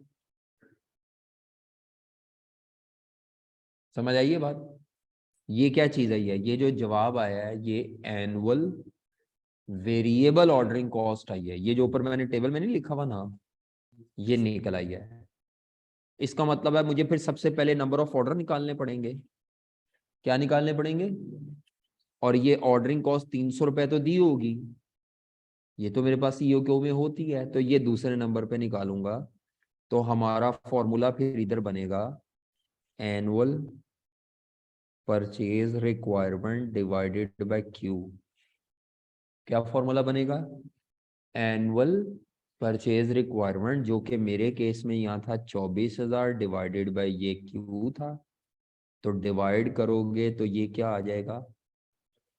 A: समझ आइए बात। ये क्या चीज है? ये जो जवाब आया है ये एनुअल वेरिएबल ऑर्डरिंग कॉस्ट आई है। ये जो ऊपर मैंने टेबल में नहीं लिखा हुआ ना, ये निकल आई है। इसका मतलब है मुझे फिर सबसे पहले नंबर ऑफ ऑर्डर निकालने पड़ेंगे। क्या निकालने पड़ेंगे? और ये ऑर्डरिंग कॉस्ट 300 रुपए तो दी होगी, ये तो मेरे पास ईओक्यू में होती है, तो ये दूसरे नंबर पे निकालूंगा। तो हमारा फॉर्मूला फिर इधर बनेगा annual purchase requirement divided by Q. क्या फॉर्मूला बनेगा? एनुअल परचेज रिक्वायरमेंट, जो कि मेरे केस में यहाँ था 24,000 डिवाइडेड बाय ये क्यू था। तो डिवाइड करोगे तो ये क्या आ जाएगा?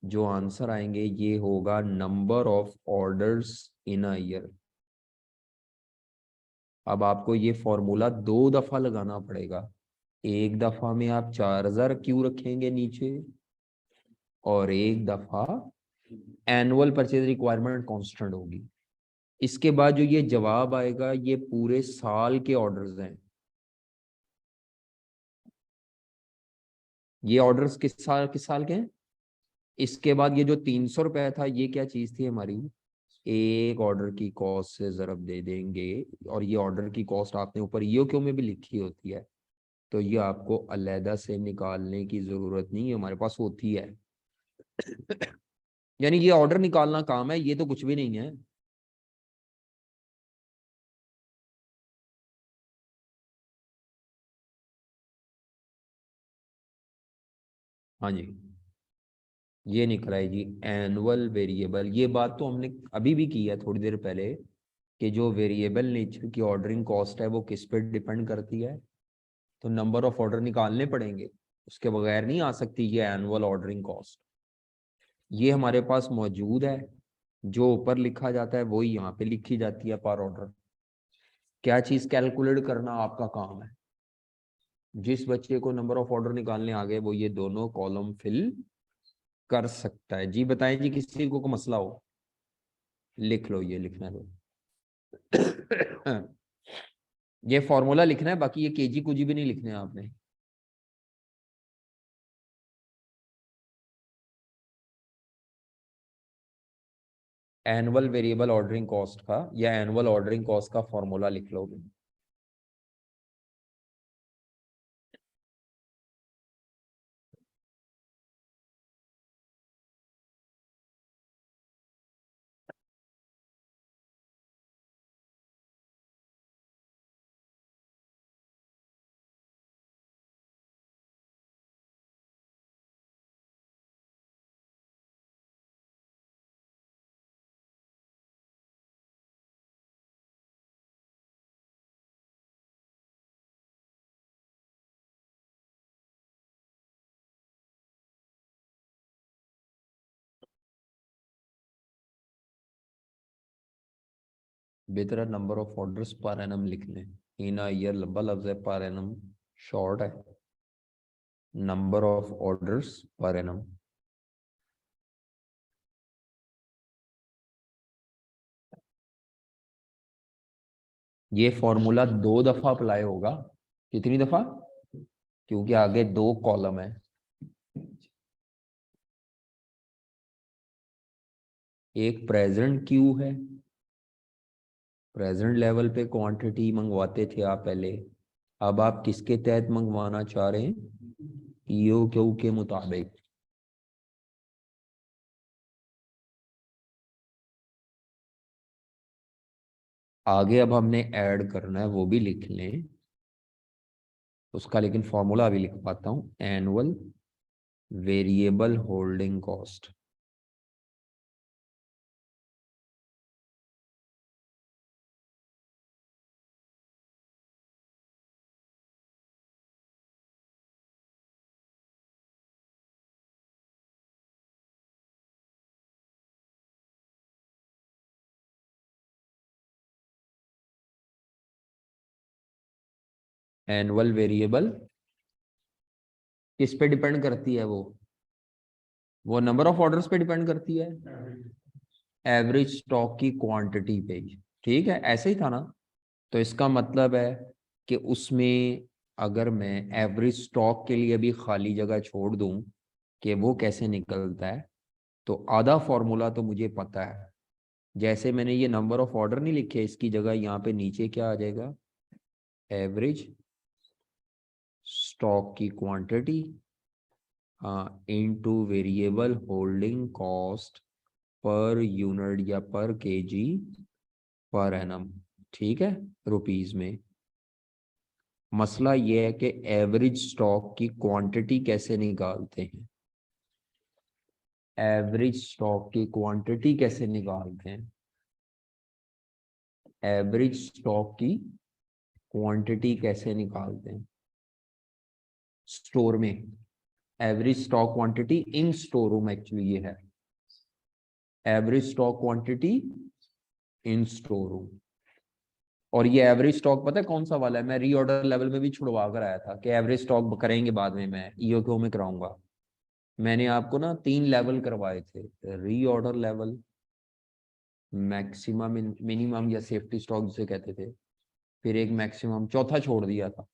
A: जो आंसर आएंगे ये होगा number of orders in a year. अब आपको ये फॉर्मूला 2 दफा लगाना पड़ेगा। एक दफा में आप 4,000 क्यों रखेंगे नीचे, और एक दफा एनुअल परचेज रिक्वायरमेंट कांस्टेंट होगी। इसके बाद जो ये जवाब आएगा ये पूरे साल के ऑर्डर्स हैं। ये ऑर्डर्स किस साल के हैं? इसके बाद ये जो 300 रुपए था, ये क्या चीज थी हमारी? एक ऑर्डर की कॉस्ट से जरब दे देंगे, और ये ऑर्डर की कॉस्ट आपने ऊपर ईओक्यू में भी लिखी होती है, तो ये आपको अलहदा से निकालने की जरूरत नहीं है, हमारे पास होती है। यानी ये ऑर्डर निकालना काम है, ये तो कुछ भी नहीं है। हाँ जी, ये निकला है जी एनुअल वेरिएबल। ये बात तो हमने अभी भी की है थोड़ी देर पहले, कि जो वेरिएबल नेचर की ऑर्डरिंग कॉस्ट है वो किस पे डिपेंड करती है? तो नंबर ऑफ ऑर्डर निकालने पड़ेंगे। उसके बगैर नहीं आ सकती ये एनुअल ऑर्डरिंग कॉस्ट। ये हमारे पास मौजूद है, जो ऊपर लिखा जाता है वही यहाँ पे लिखी जाती है पर ऑर्डर। क्या चीज कैलकुलेट करना आपका काम है। जिस बच्चे को नंबर ऑफ ऑर्डर निकालने आ गए वो ये दोनों कॉलम फिल कर सकता है। जी बताएं जी, किसी को मसला हो लिख लो, ये लिखना लो। ये फॉर्मूला लिखना है, बाकी ये केजी कुजी भी नहीं लिखने हैं आपने। एनुअल वेरिएबल ऑर्डरिंग कॉस्ट का या एनुअल ऑर्डरिंग कॉस्ट का फॉर्मूला लिख लो। बेहतर number of orders per annum लिख लें। इन अ ईयर लंबा लफ्ज है, पर एनम शॉर्ट है। Number of orders per annum. ये फॉर्मूला 2 दफा अप्लाई होगा। कितनी दफा? क्योंकि आगे 2 कॉलम है। एक प्रेजेंट क्यू है, प्रेजेंट लेवल पे क्वांटिटी मंगवाते थे आप पहले। अब आप किसके तहत मंगवाना चाह रहे हैं? ईओ क्यू के मुताबिक। आगे अब हमने ऐड करना है, वो भी लिख लें उसका, लेकिन फॉर्मूला अभी लिख पाता हूं। Annual variable holding cost. Annual variable किस पे डिपेंड करती है? वो नंबर ऑफ ऑर्डर्स पे डिपेंड करती है, एवरेज स्टॉक की क्वांटिटी पे। ठीक है, ऐसे ही था ना। तो इसका मतलब है कि उसमें अगर मैं एवरेज स्टॉक के लिए भी खाली जगह छोड़ दूं कि वो कैसे निकलता है, तो आधा फॉर्मूला तो मुझे पता है। जैसे मैंने ये नंबर ऑफ ऑर्डर नहीं लिखे, इसकी जगह यहाँ पे नीचे क्या आ जाएगा? एवरेज स्टॉक की quantity into variable holding cost per unit या पर केजी पर एनम। ठीक है, रुपीज में। मसला ये है कि एवरेज स्टॉक की क्वांटिटी कैसे निकालते हैं। एवरेज स्टॉक की क्वांटिटी कैसे निकालते हैं? एवरेज स्टॉक की क्वांटिटी कैसे निकालते हैं? स्टोर में average stock quantity in store room, actually ये है average stock quantity in store room. और ये एवरेज स्टॉक पता है कौन सा वाला है? मैं रीऑर्डर लेवल में भी छुड़वा कर आया था कि एवरेज स्टॉक करेंगे बाद में, मैं ईओक्यू में कराऊंगा। मैंने आपको ना 3 लेवल करवाए थे, रीऑर्डर लेवल, मैक्सिमम, मिनिमम या सेफ्टी स्टॉक जिसे कहते थे, फिर एक मैक्सिमम, चौथा छोड़ दिया था,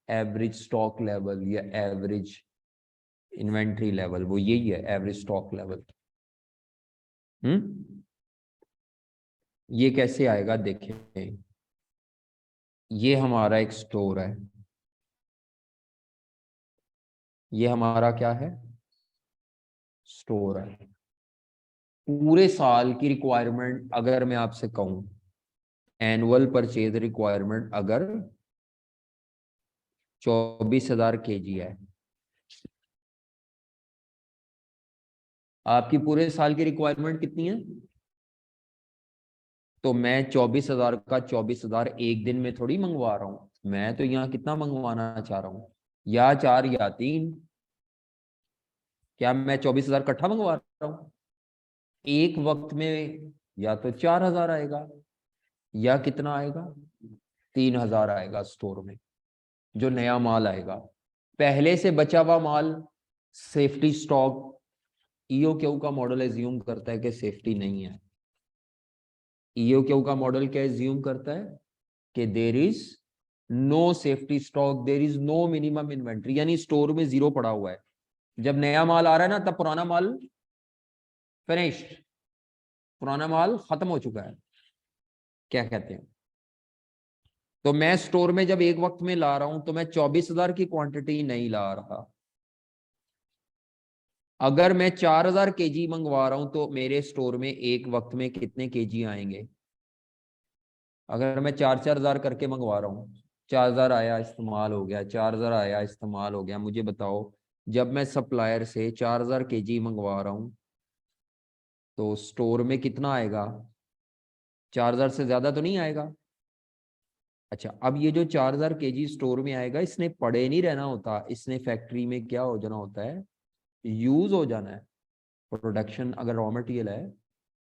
A: एवरेज स्टॉक लेवल या एवरेज इन्वेंट्री लेवल। वो यही है एवरेज स्टॉक लेवल। ये कैसे आएगा देखें। ये हमारा एक स्टोर है, ये हमारा क्या है? स्टोर है। पूरे साल की रिक्वायरमेंट अगर मैं आपसे कहूं, एनुअल परचेज रिक्वायरमेंट अगर 24,000 केजी है, आपकी पूरे साल की रिक्वायरमेंट कितनी है? तो मैं 24,000 का 24,000 एक दिन में थोड़ी मंगवा रहा हूं। मैं तो यहाँ कितना मंगवाना चाह रहा हूँ? या 4 या 3। क्या मैं 24,000 इकट्ठा मंगवा रहा हूं? एक वक्त में या तो 4,000 आएगा या कितना आएगा, 3,000 आएगा स्टोर में, जो नया माल आएगा। पहले से बचा हुआ माल सेफ्टी स्टॉक, ईओक्यू का मॉडल एज्यूम करता है कि सेफ्टी नहीं है। ईओक्यू का मॉडल क्या एज्यूम करता है कि there is no safety stock, there is no minimum inventory, यानी स्टोर में जीरो पड़ा हुआ है। जब नया माल आ रहा है ना, तब पुराना माल फिनिश्ड, पुराना माल खत्म हो चुका है। क्या कहते हैं? तो मैं स्टोर में जब एक वक्त में ला रहा हूं तो मैं 24,000 की क्वांटिटी नहीं ला रहा। अगर मैं 4,000 केजी मंगवा रहा हूं तो मेरे स्टोर में एक वक्त में कितने केजी आएंगे? अगर मैं 4,000 करके मंगवा रहा हूँ, 4,000 आया इस्तेमाल हो गया, 4,000 आया इस्तेमाल हो गया, मुझे बताओ जब मैं सप्लायर से 4,000 केजी मंगवा रहा हूँ तो स्टोर में कितना आएगा? 4,000 से ज्यादा तो नहीं आएगा। अच्छा, अब ये जो 4,000 केजी स्टोर में आएगा, इसने पड़े नहीं रहना होता, इसने फैक्ट्री में क्या हो जाना होता है, यूज हो जाना है। प्रोडक्शन अगर रॉ मटेरियल है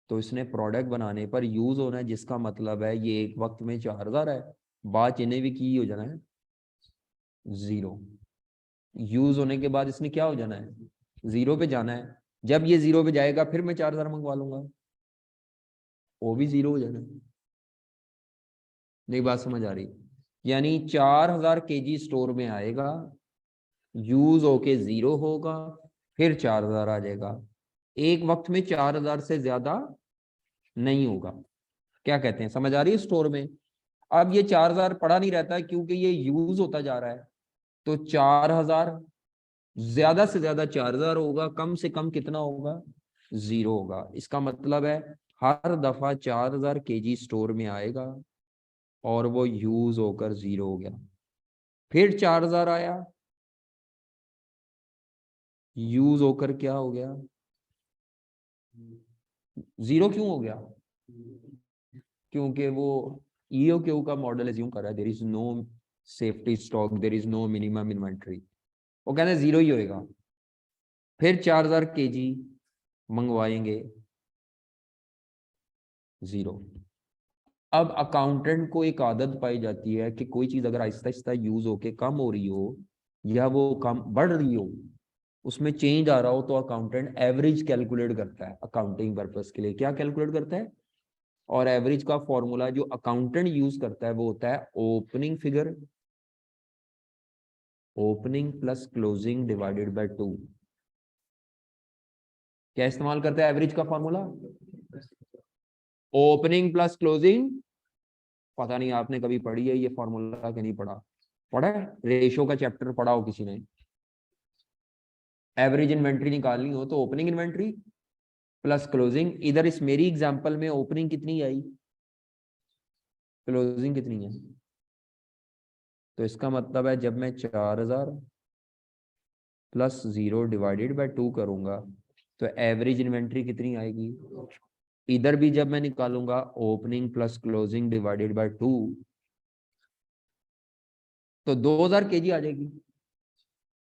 A: तो इसने प्रोडक्ट बनाने पर यूज होना है, जिसका मतलब है ये एक वक्त में 4,000 है, बाद इन्हें भी की हो जाना है जीरो। यूज होने के बाद इसने क्या हो जाना है, जीरो पे जाना है। जब ये जीरो पे जाएगा फिर मैं 4,000 मंगवा लूंगा, वो भी जीरो हो जाना है। नहीं, बात समझ आ रही? यानी 4,000 केजी स्टोर में आएगा, यूज होके जीरो होगा, फिर 4,000 आ जाएगा। एक वक्त में 4,000 से ज्यादा नहीं होगा। क्या कहते हैं, समझ आ रही है स्टोर में? अब ये 4,000 पड़ा नहीं रहता है क्योंकि ये यूज होता जा रहा है। तो 4,000 ज्यादा से ज्यादा 4,000 होगा, कम से कम कितना होगा, जीरो होगा। इसका मतलब है हर दफा 4,000 केजी स्टोर में आएगा और वो यूज होकर जीरो हो गया, फिर 4,000 आया, यूज होकर क्या हो गया, जीरो। क्यों हो गया? क्योंकि वो ईओक्यू का मॉडल एज्यूम कर रहा है there is no safety stock, there is no minimum inventory, वो कहते हैं जीरो ही होएगा। फिर 4,000 केजी मंगवाएंगे, जीरो। अब अकाउंटेंट को एक आदत पाई जाती है कि कोई चीज अगर आहिस्ता आहिस्ता यूज होके कम हो रही हो या वो कम बढ़ रही हो, उसमें चेंज आ रहा हो, तो अकाउंटेंट एवरेज कैलकुलेट करता है अकाउंटिंग पर्पस के लिए। क्या कैलकुलेट करता है? और एवरेज का फॉर्मूला जो अकाउंटेंट यूज करता है वो होता है opening figure, opening plus closing divided by 2। क्या इस्तेमाल करता है एवरेज का फॉर्मूला? Opening plus closing. पता नहीं आपने कभी पढ़ी है ये फॉर्मूला कि नहीं पढ़ा? पढ़ा है? रेशो का चैप्टर पढ़ा हो किसी ने? एवरेज इन्वेंट्री निकालनी हो तो ओपनिंग इन्वेंट्री प्लस क्लोजिंग। इधर इस मेरी एग्जांपल में ओपनिंग कितनी आई, क्लोजिंग कितनी है? तो इसका मतलब है जब मैं 4,000 प्लस 0 डिवाइडेड बाय 2 करूंगा तो एवरेज इन्वेंट्री कितनी आएगी? इधर भी जब मैं निकालूंगा opening plus closing divided by 2 तो 2,000 केजी आ जाएगी।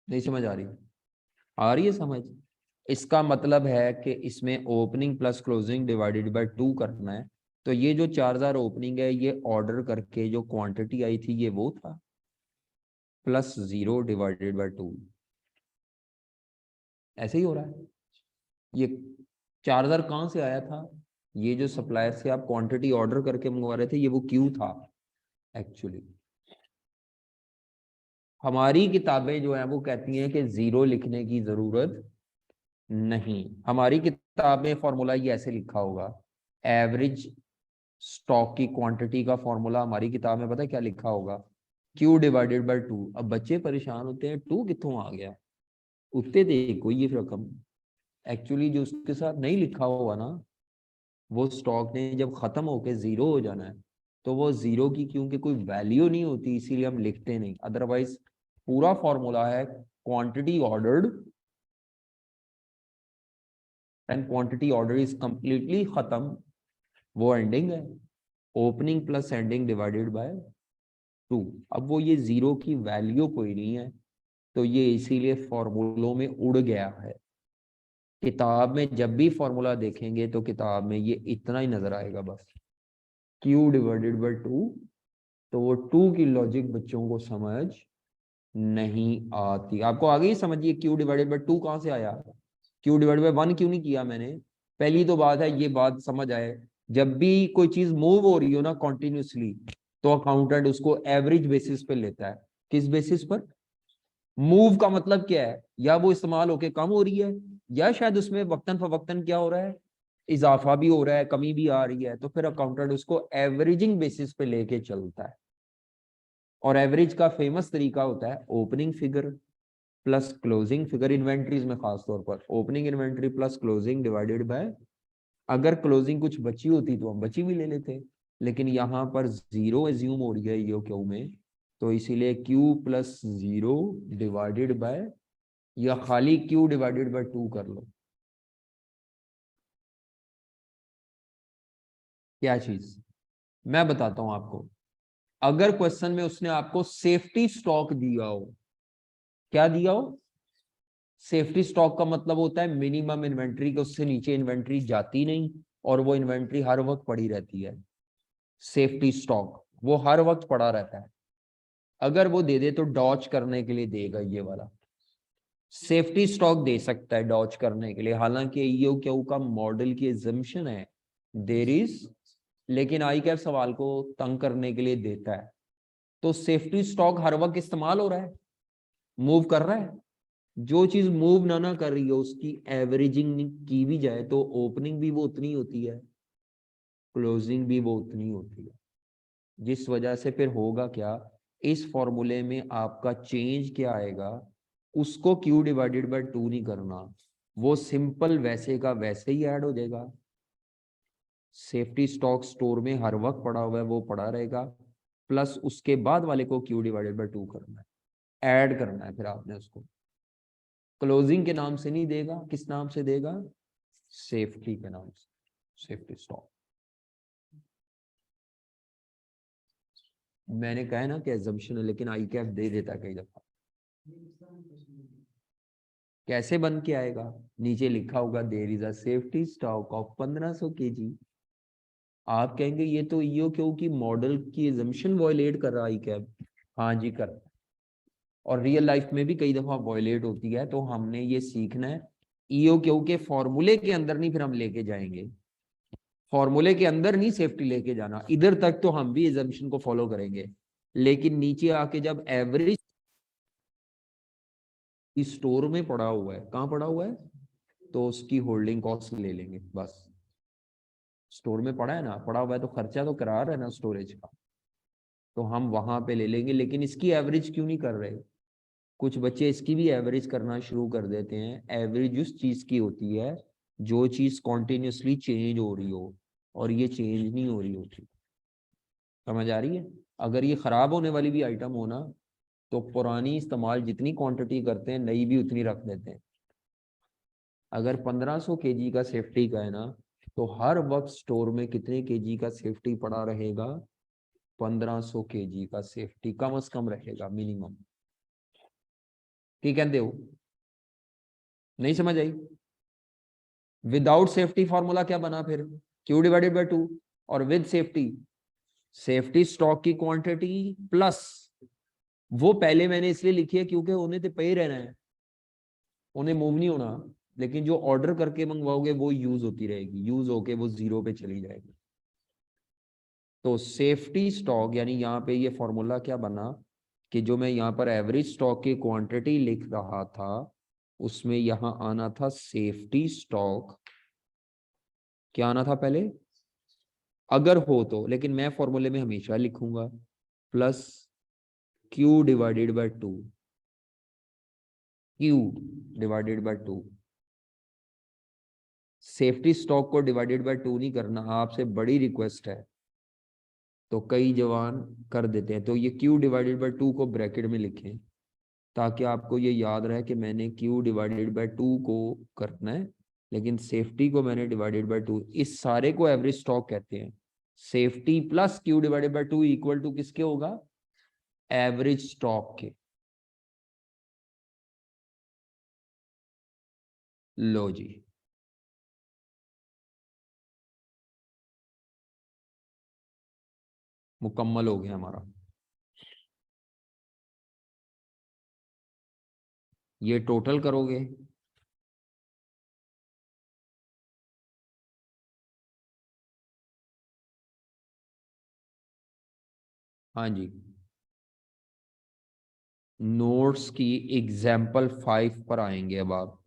A: नहीं समझ आ रही? आ रही है समझ? इसका मतलब है कि इसमें opening plus closing divided by 2 करना है। तो ये जो 4,000 ओपनिंग है, ये ऑर्डर करके जो क्वांटिटी आई थी ये वो था, प्लस 0 डिवाइडेड बाय 2। ऐसे ही हो रहा है। ये 4,000 कहाँ से आया था? ये जो सप्लायर से आप क्वांटिटी ऑर्डर करके मंगवा रहे थे, ये वो क्यू था एक्चुअली। हमारी किताबें जो है वो कहती हैं कि जीरो लिखने की जरूरत नहीं। हमारी किताब में फॉर्मूला ये ऐसे लिखा होगा, एवरेज स्टॉक की क्वांटिटी का फॉर्मूला हमारी किताब में पता है क्या लिखा होगा, Q डिवाइडेड बाय 2। अब बच्चे परेशान होते हैं 2 कितों आ गया, उत्ते देखो ये रकम। एक्चुअली जो उसके साथ नहीं लिखा हुआ ना, वो स्टॉक ने जब खत्म होके जीरो हो जाना है तो वो जीरो की क्योंकि कोई वैल्यू नहीं होती इसीलिए हम लिखते नहीं। अदरवाइज पूरा फॉर्मूला है quantity ordered and quantity order is completely खत्म, वो एंडिंग है, opening plus ending divided by 2। अब वो ये जीरो की वैल्यू कोई नहीं है, तो ये इसीलिए फॉर्मूलों में उड़ गया है। किताब में जब भी फॉर्मूला देखेंगे तो किताब में ये इतना ही नजर आएगा बस, Q डिवाइडेड बाय 2। तो वो 2 की लॉजिक बच्चों को समझ नहीं आती। आपको आगे ही समझिए Q डिवाइडेड बाय 2 कहां से आया, Q डिवाइडेड बाय 1 क्यों नहीं किया मैंने। पहली तो बात है, ये बात समझ आए, जब भी कोई चीज मूव हो रही हो ना कॉन्टिन्यूसली, तो अकाउंटेंट उसको एवरेज बेसिस पे लेता है। किस बेसिस पर? मूव का मतलब क्या है, या वो इस्तेमाल होके कम हो रही है, या शायद उसमें वक्तन फवक्तन क्या हो रहा है, इजाफा भी हो रहा है, कमी भी आ रही है, तो फिर अकाउंटेंट उसको एवरेजिंग बेसिस पे लेके चलता है। और एवरेज का फेमस तरीका होता है opening figure plus closing figure, inventories में खास तौर पर opening inventory plus closing divided by, अगर क्लोजिंग कुछ बची होती तो हम बची भी ले लेते, लेकिन यहाँ पर जीरो एज्यूम हो रही है यो क्यू में, तो इसीलिए Q प्लस 0 डिवाइडेड बाय, या खाली Q डिवाइडेड बाय 2 कर लो। क्या चीज, मैं बताता हूं आपको। अगर क्वेश्चन में उसने आपको सेफ्टी स्टॉक दिया हो, क्या दिया हो, सेफ्टी स्टॉक का मतलब होता है मिनिमम इन्वेंट्री के उससे नीचे इन्वेंट्री जाती नहीं, और वो इन्वेंट्री हर वक्त पड़ी रहती है। सेफ्टी स्टॉक वो हर वक्त पड़ा रहता है। अगर वो दे दे तो डॉच करने के लिए देगा, ये वाला सेफ्टी स्टॉक दे सकता है डॉच करने के लिए, हालांकि ईओ क्यू का मॉडल की एजम्पशन है देयर इज, लेकिन आई कैप सवाल को तंग करने के लिए देता है। तो सेफ्टी स्टॉक हर वक्त इस्तेमाल हो रहा है, मूव कर रहा है। जो चीज मूव ना कर रही हो उसकी एवरेजिंग की भी जाए तो ओपनिंग भी वो उतनी होती है, क्लोजिंग भी वो उतनी होती है। जिस वजह से फिर होगा क्या, इस फॉर्मूले में आपका चेंज क्या आएगा, उसको Q डिवाइडेड बाय 2 नहीं करना, वो सिंपल वैसे का वैसे ही ऐड हो जाएगा। सेफ्टी स्टॉक स्टोर में हर वक्त पड़ा हुआ है, वो पड़ा रहेगा, प्लस उसके बाद वाले को Q डिवाइडेड बाय 2 करना है, ऐड करना है। फिर आपने उसको क्लोजिंग के नाम से नहीं देगा, किस नाम से देगा, सेफ्टी के नाम से, सेफ्टी स्टॉक। मैंने कहा है ना कि एजम्पशन है, लेकिन आई कैप दे देता कई दफा। कैसे बन के आएगा, नीचे लिखा होगा there is a safety stock of 1500 kg। आप कहेंगे ये तो ईओ क्यू की मॉडल की एजम्पशन वॉयलेट कर रहा है आई कैप। हाँ जी कर, और रियल लाइफ में भी कई दफा वॉयलेट होती है, तो हमने ये सीखना है। ईओ क्यू के फॉर्मूले के अंदर नहीं फिर हम लेके जाएंगे, फॉर्मूले के अंदर नहीं सेफ्टी लेके जाना, इधर तक तो हम भी एजम्पशन को फॉलो करेंगे, लेकिन नीचे आके जब एवरेज स्टोर में पड़ा हुआ है, कहाँ पड़ा हुआ है, तो उसकी होल्डिंग कॉस्ट ले लेंगे बस। स्टोर में पड़ा है ना, पड़ा हुआ है तो खर्चा तो करा रहा है ना स्टोरेज का, तो हम वहां पे ले लेंगे। लेकिन इसकी एवरेज क्यों नहीं कर रहे, कुछ बच्चे इसकी भी एवरेज करना शुरू कर देते हैं। एवरेज उस चीज की होती है जो चीज कॉन्टिन्यूसली चेंज हो रही हो, और ये चेंज नहीं हो रही होती। समझ आ रही है। अगर ये खराब होने वाली भी आइटम हो ना, तो पुरानी इस्तेमाल जितनी क्वांटिटी करते हैं नई भी उतनी रख देते हैं। अगर 1500 kg का सेफ्टी का है ना, तो हर वक्त स्टोर में कितने केजी का सेफ्टी पड़ा रहेगा, 1500 kg का सेफ्टी कम से कम रहेगा मिनिमम। की कहते हो, नहीं समझ आई। विदाउट सेफ्टी फॉर्मूला क्या बना फिर, Q डिवाइडेड बाय 2, और विद सेफ्टी, सेफ्टी स्टॉक की क्वांटिटी प्लस, वो पहले मैंने इसलिए लिखी है क्योंकि उन्हें तो पे ही रहना है, उन्हें मूव नहीं होना, लेकिन जो ऑर्डर करके मंगवाओगे वो यूज होती रहेगी, यूज होके वो जीरो पे चली जाएगी। तो सेफ्टी स्टॉक यानी यहाँ पे ये फॉर्मूला क्या बना, कि जो मैं यहाँ पर एवरेज स्टॉक की क्वांटिटी लिख रहा था, उसमें यहाँ आना था सेफ्टी स्टॉक, क्या आना था पहले, अगर हो तो, लेकिन मैं फॉर्मूले में हमेशा लिखूंगा plus Q divided by 2, Q divided by 2। Safety stock को डिवाइडेड बाय 2 नहीं करना, आपसे बड़ी रिक्वेस्ट है, तो कई जवान कर देते हैं। तो ये Q डिवाइडेड बाय 2 को ब्रैकेट में लिखें, ताकि आपको ये याद रहे कि मैंने Q डिवाइडेड बाय 2 को करना है, लेकिन सेफ्टी को मैंने डिवाइडेड बाय 2, इस सारे को एवरेज स्टॉक कहते हैं। Safety plus Q divided by 2 equal to किसके होगा, एवरेज स्टॉक के। लो जी, मुकम्मल हो गया हमारा। ये टोटल करोगे, हाँ जी। नोट्स की एग्जाम्पल 5 पर आएंगे अब आप।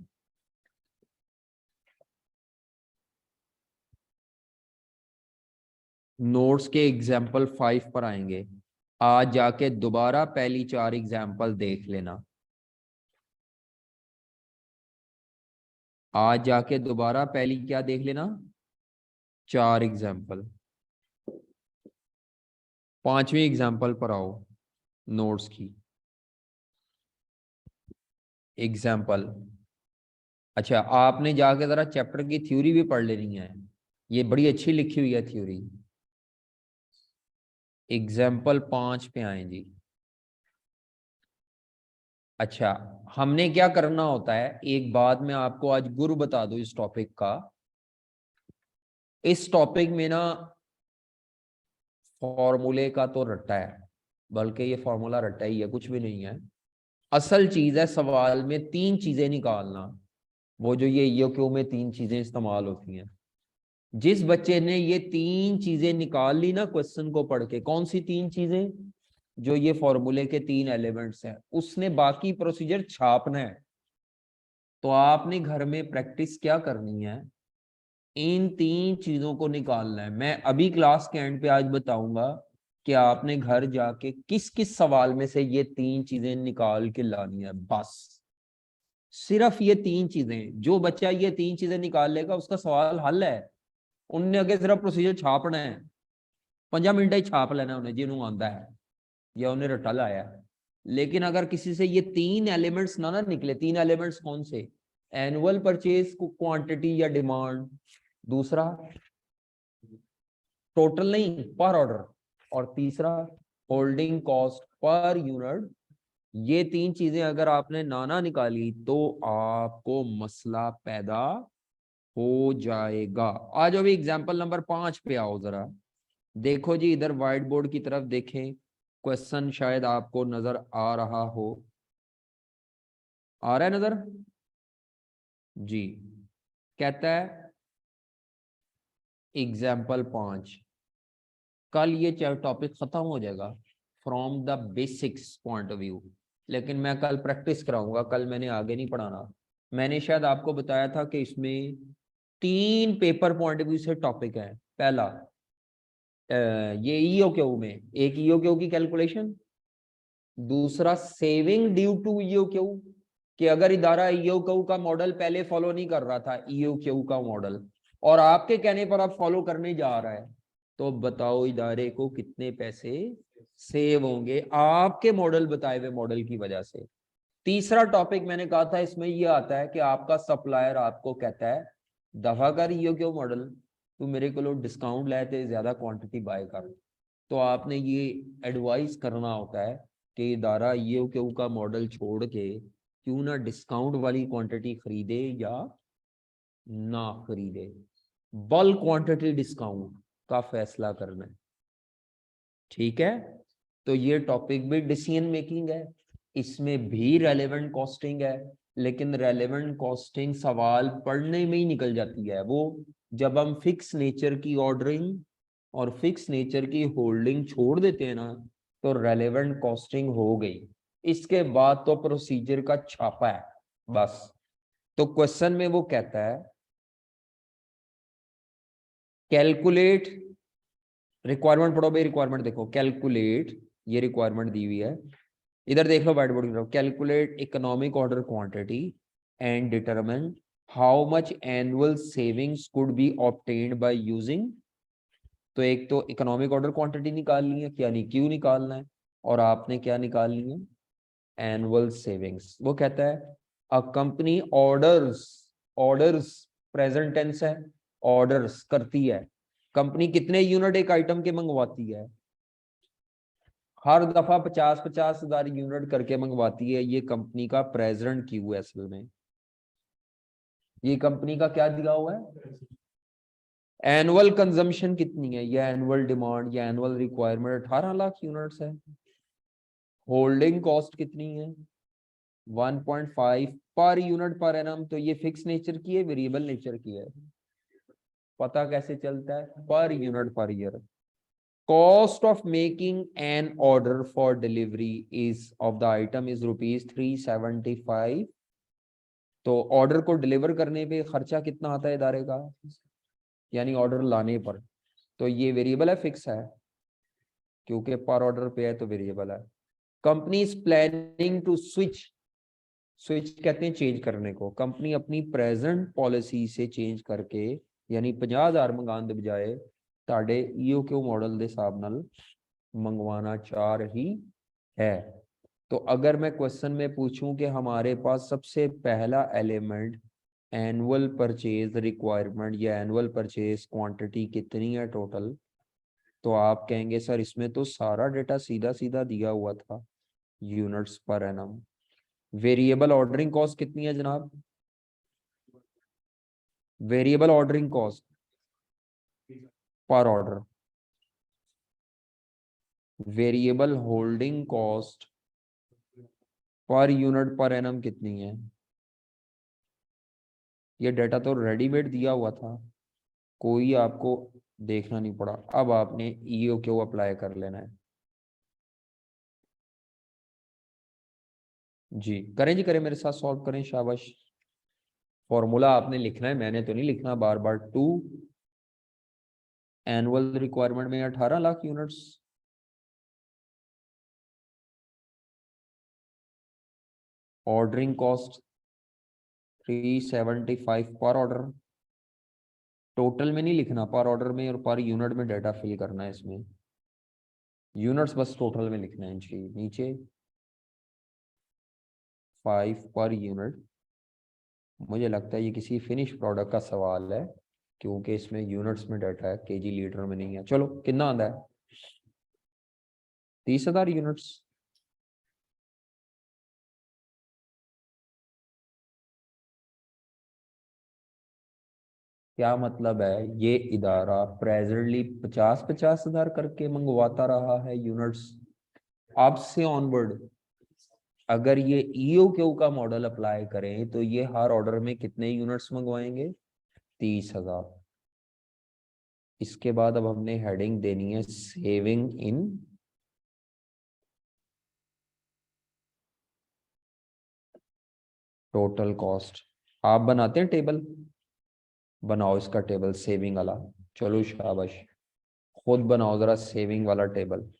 A: नोट्स के एग्जाम्पल 5 पर आएंगे। आज जाके दोबारा पहली 4 एग्जाम्पल देख लेना। आज जाके दोबारा पहली क्या देख लेना, 4 एग्जाम्पल। 5वीं एग्जाम्पल पर आओ, नोट्स की एग्जाम्पल। अच्छा, आपने जाके जरा चैप्टर की थ्योरी भी पढ़ लेनी है, ये बड़ी अच्छी लिखी हुई है थ्योरी। एग्जाम्पल 5 पे आए जी। अच्छा, हमने क्या करना होता है, एक बात मैं आपको आज गुरु बता दूं इस टॉपिक का। इस टॉपिक में ना फॉर्मूले का तो रट्टा है, बल्कि ये फॉर्मूला रट्टा ही है, कुछ भी नहीं है। असल चीज है सवाल में 3 चीजें निकालना। वो जो ये ईओक्यू में 3 चीजें इस्तेमाल होती हैं, जिस बच्चे ने ये 3 चीजें निकाल ली ना क्वेश्चन को पढ़ के, कौन सी 3 चीजें, जो ये फॉर्मूले के 3 एलिमेंट्स हैं, उसने बाकी प्रोसीजर छापना है। तो आपने घर में प्रैक्टिस क्या करनी है, इन 3 चीजों को निकालना है। मैं अभी क्लास के एंड पे आज बताऊंगा कि आपने घर जाके किस किस सवाल में से ये 3 चीजें निकाल के लानी है। बस सिर्फ ये 3 चीजें, जो बच्चा ये 3 चीजें निकाल लेगा उसका सवाल हल है। उनने अगे सिर्फ प्रोसीजर छापना है, 5 मिनट ही छाप लेना उन्हें, जिन्होंने आंदा है या उन्हें रट्टा लाया है। लेकिन अगर किसी से ये 3 एलिमेंट्स ना निकले, 3 एलिमेंट्स कौन से, एनुअल परचेज क्वांटिटी या डिमांड, दूसरा टोटल नहीं पर ऑर्डर, और तीसरा होल्डिंग कॉस्ट पर यूनिट, ये 3 चीजें अगर आपने नाना निकाली तो आपको मसला पैदा हो जाएगा। आज अभी एग्जाम्पल नंबर 5 पे आओ जरा। देखो जी, इधर व्हाइट बोर्ड की तरफ देखें, क्वेश्चन शायद आपको नजर आ रहा हो। आ रहा है नजर जी। कहता है एग्जाम्पल 5, कल ये टॉपिक खत्म हो जाएगा from the basics point of view, लेकिन मैं कल प्रैक्टिस कराऊंगा, कल मैंने आगे नहीं पढ़ाना। मैंने शायद आपको बताया था कि इसमें 3 पेपर पॉइंट ऑफ व्यू से टॉपिक है। पहला ये ईओक्यू में एक ईओक्यू की कैलकुलेशन, दूसरा सेविंग ड्यू टू ईओक्यू, कि अगर इदारा ईओक्यू का मॉडल पहले फॉलो नहीं कर रहा था, ईओक्यू का मॉडल, और आपके कहने पर आप फॉलो करने जा रहा है, तो बताओ इदारे को कितने पैसे सेव होंगे आपके मॉडल बताए हुए मॉडल की वजह से। तीसरा टॉपिक मैंने कहा था इसमें ये आता है कि आपका सप्लायर आपको कहता है दफा कर ईओक्यू मॉडल, तू मेरे को डिस्काउंट लाए थे, ज्यादा क्वांटिटी बाय कर। तो आपने ये एडवाइस करना होता है कि इदारा ईओक्यू का मॉडल छोड़ के क्यों ना डिस्काउंट वाली क्वांटिटी खरीदे या ना खरीदे, बल्क क्वांटिटी डिस्काउंट का फैसला करना है। ठीक है, तो ये टॉपिक भी डिसीजन मेकिंग है, इसमें भी रेलेवेंट कॉस्टिंग है। लेकिन रेलेवेंट कॉस्टिंग सवाल पढ़ने में ही निकल जाती है, वो जब हम फिक्स नेचर की ऑर्डरिंग और फिक्स नेचर की होल्डिंग छोड़ देते हैं ना, तो रेलेवेंट कॉस्टिंग हो गई। इसके बाद तो प्रोसीजर का छापा है बस। तो क्वेश्चन में वो कहता है कैलकुलेट, रिक्वायरमेंट पढ़ो भाई, रिक्वायरमेंट देखो, कैलकुलेट, ये रिक्वायरमेंट दी हुई है, इधर देख लो व्हाइट बोर्ड की तरफ। Calculate economic order quantity and determine how much annual savings could be obtained by using. तो एक तो इकोनॉमिक ऑर्डर क्वांटिटी निकालनी है, क्या नहीं क्यों निकालना है, और आपने क्या निकालनी है, एनुअल सेविंग्स। वो कहता है a company orders, orders present tense है, ऑर्डर्स करती है, कंपनी कितने यूनिट एक आइटम के मंगवाती है, हर दफा 50,000 यूनिट करके मंगवाती है। ये कंपनी का प्रेजेंट क्यू है असल में। ये कंपनी का क्या दिया हुआ है? एनुअल कंजम्पशन कितनी है, या एनुअल डिमांड या एनुअल रिक्वायरमेंट 18 लाख यूनिट्स है। होल्डिंग कॉस्ट कितनी है? 1.5 पर यूनिट पर एनम। तो ये फिक्स नेचर की है, वेरिएबल नेचर की है? पता कैसे चलता है? Per unit per year. Cost of making an order for delivery is of the item is ₹375। तो ऑर्डर को डिलीवर करने पे खर्चा कितना आता है इदारे का, यानी ऑर्डर लाने पर? तो ये वेरिएबल है, फिक्स है? क्योंकि पर ऑर्डर पे है तो वेरिएबल है। Company is planning to switch, switch कहते हैं चेंज करने को। कंपनी अपनी प्रेजेंट पॉलिसी से चेंज करके, यानी 50,000 मंगाने के बजाय ताड़े ईओक्यू मॉडल के हिसाब नाल मंगवाना चाह रही है। तो अगर मैं क्वेश्चन में पूछूं कि हमारे पास सबसे पहला एलिमेंट एनुअल परचेज रिक्वायरमेंट या एनुअल परचेज क्वांटिटी कितनी है टोटल, तो आप कहेंगे सर इसमें तो सारा डेटा सीधा सीधा दिया हुआ था, units per annum. Variable ordering cost कितनी है जनाब? Variable ordering cost per order. Variable holding cost per unit per annum कितनी है? ये डेटा तो रेडीमेड दिया हुआ था, कोई आपको देखना नहीं पड़ा। अब आपने ईओ क्यू अप्लाई कर लेना है। जी करें, जी करें, मेरे साथ सॉल्व करें, शाबाश। फॉर्मूला आपने लिखना है, मैंने तो नहीं लिखना बार बार। टू एनुअल रिक्वायरमेंट में 18 लाख यूनिट्स, ऑर्डरिंग कॉस्ट 375 पर ऑर्डर। टोटल में नहीं लिखना, पर ऑर्डर में और पर यूनिट में डाटा फिल करना है इसमें। यूनिट्स बस टोटल में लिखना है जी। नीचे 5 पर यूनिट। मुझे लगता है ये किसी फिनिश प्रोडक्ट का सवाल है, क्योंकि इसमें यूनिट्स में डाटा है, केजी लीटर में नहीं है। चलो कितना आंदा है? 30,000 यूनिट्स। क्या मतलब है? ये इदारा प्रेजेंटली 50,000 करके मंगवाता रहा है यूनिट्स। अब से ऑनवर्ड अगर ये ईओक्यू का मॉडल अप्लाई करें तो ये हर ऑर्डर में कितने यूनिट्स मंगवाएंगे? 30,000। इसके बाद अब हमने हेडिंग देनी है सेविंग इन टोटल कॉस्ट। आप बनाते हैं टेबल? बनाओ इसका टेबल, सेविंग वाला। चलो शाबाश, खुद बनाओ जरा सेविंग वाला टेबल।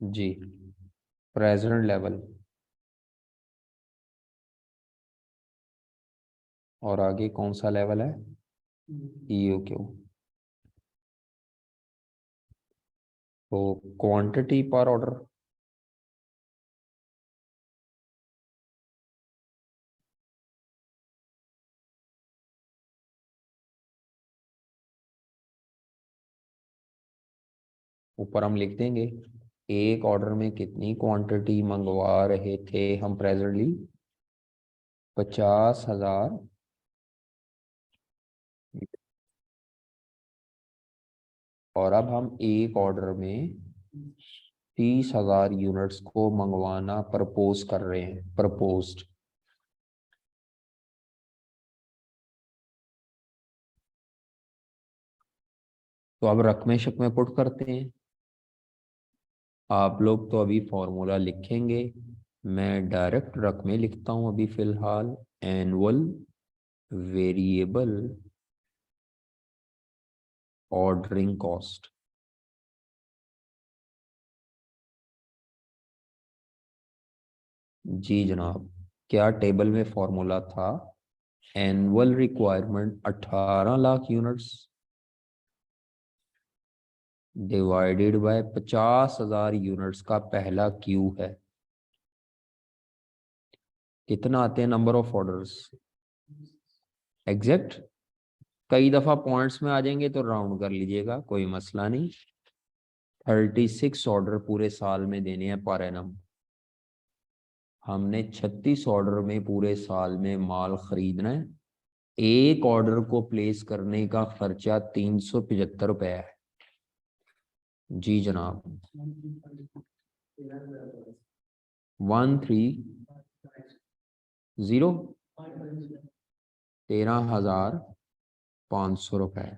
A: जी प्रेजेंट लेवल, और आगे कौन सा लेवल है? ईओक्यू। तो क्वांटिटी पर ऑर्डर, ऊपर हम लिख देंगे एक ऑर्डर में कितनी क्वांटिटी मंगवा रहे थे हम प्रेजेंटली? 50,000। और अब हम एक ऑर्डर में 30,000 यूनिट्स को मंगवाना प्रपोज कर रहे हैं, प्रपोज्ड। तो अब रकमें शकमें पुट करते हैं। आप लोग तो अभी फॉर्मूला लिखेंगे, मैं डायरेक्ट रकमें लिखता हूं अभी फिलहाल। Annual variable ordering cost. जी जनाब, क्या टेबल में फॉर्मूला था? Annual requirement 18 lakh units divided by 50,000 units का पहला क्यू है। कितना आते हैं नंबर ऑफ ऑर्डर्स एग्जैक्ट? कई दफा पॉइंट्स में आ जाएंगे तो राउंड कर लीजिएगा, कोई मसला नहीं। 36 ऑर्डर पूरे साल में देने हैं पर एनम। हमने 36 ऑर्डर में पूरे साल में माल खरीदना है। एक ऑर्डर को प्लेस करने का खर्चा 375 रुपए है। जी जनाब। 130 13,500 रुपए।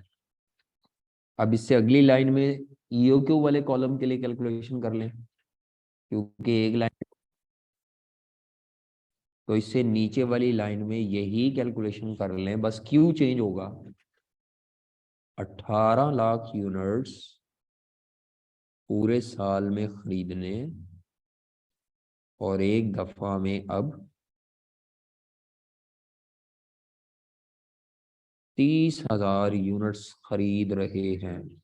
A: अब इससे अगली लाइन में ईओक्यू वाले कॉलम के लिए कैलकुलेशन कर लें, क्योंकि एक लाइन, तो इससे नीचे वाली लाइन में यही कैलकुलेशन कर लें, बस क्यू चेंज होगा। 18 लाख यूनिट्स पूरे साल में खरीदने, और एक दफा में अब 30,000 यूनिट्स खरीद रहे हैं।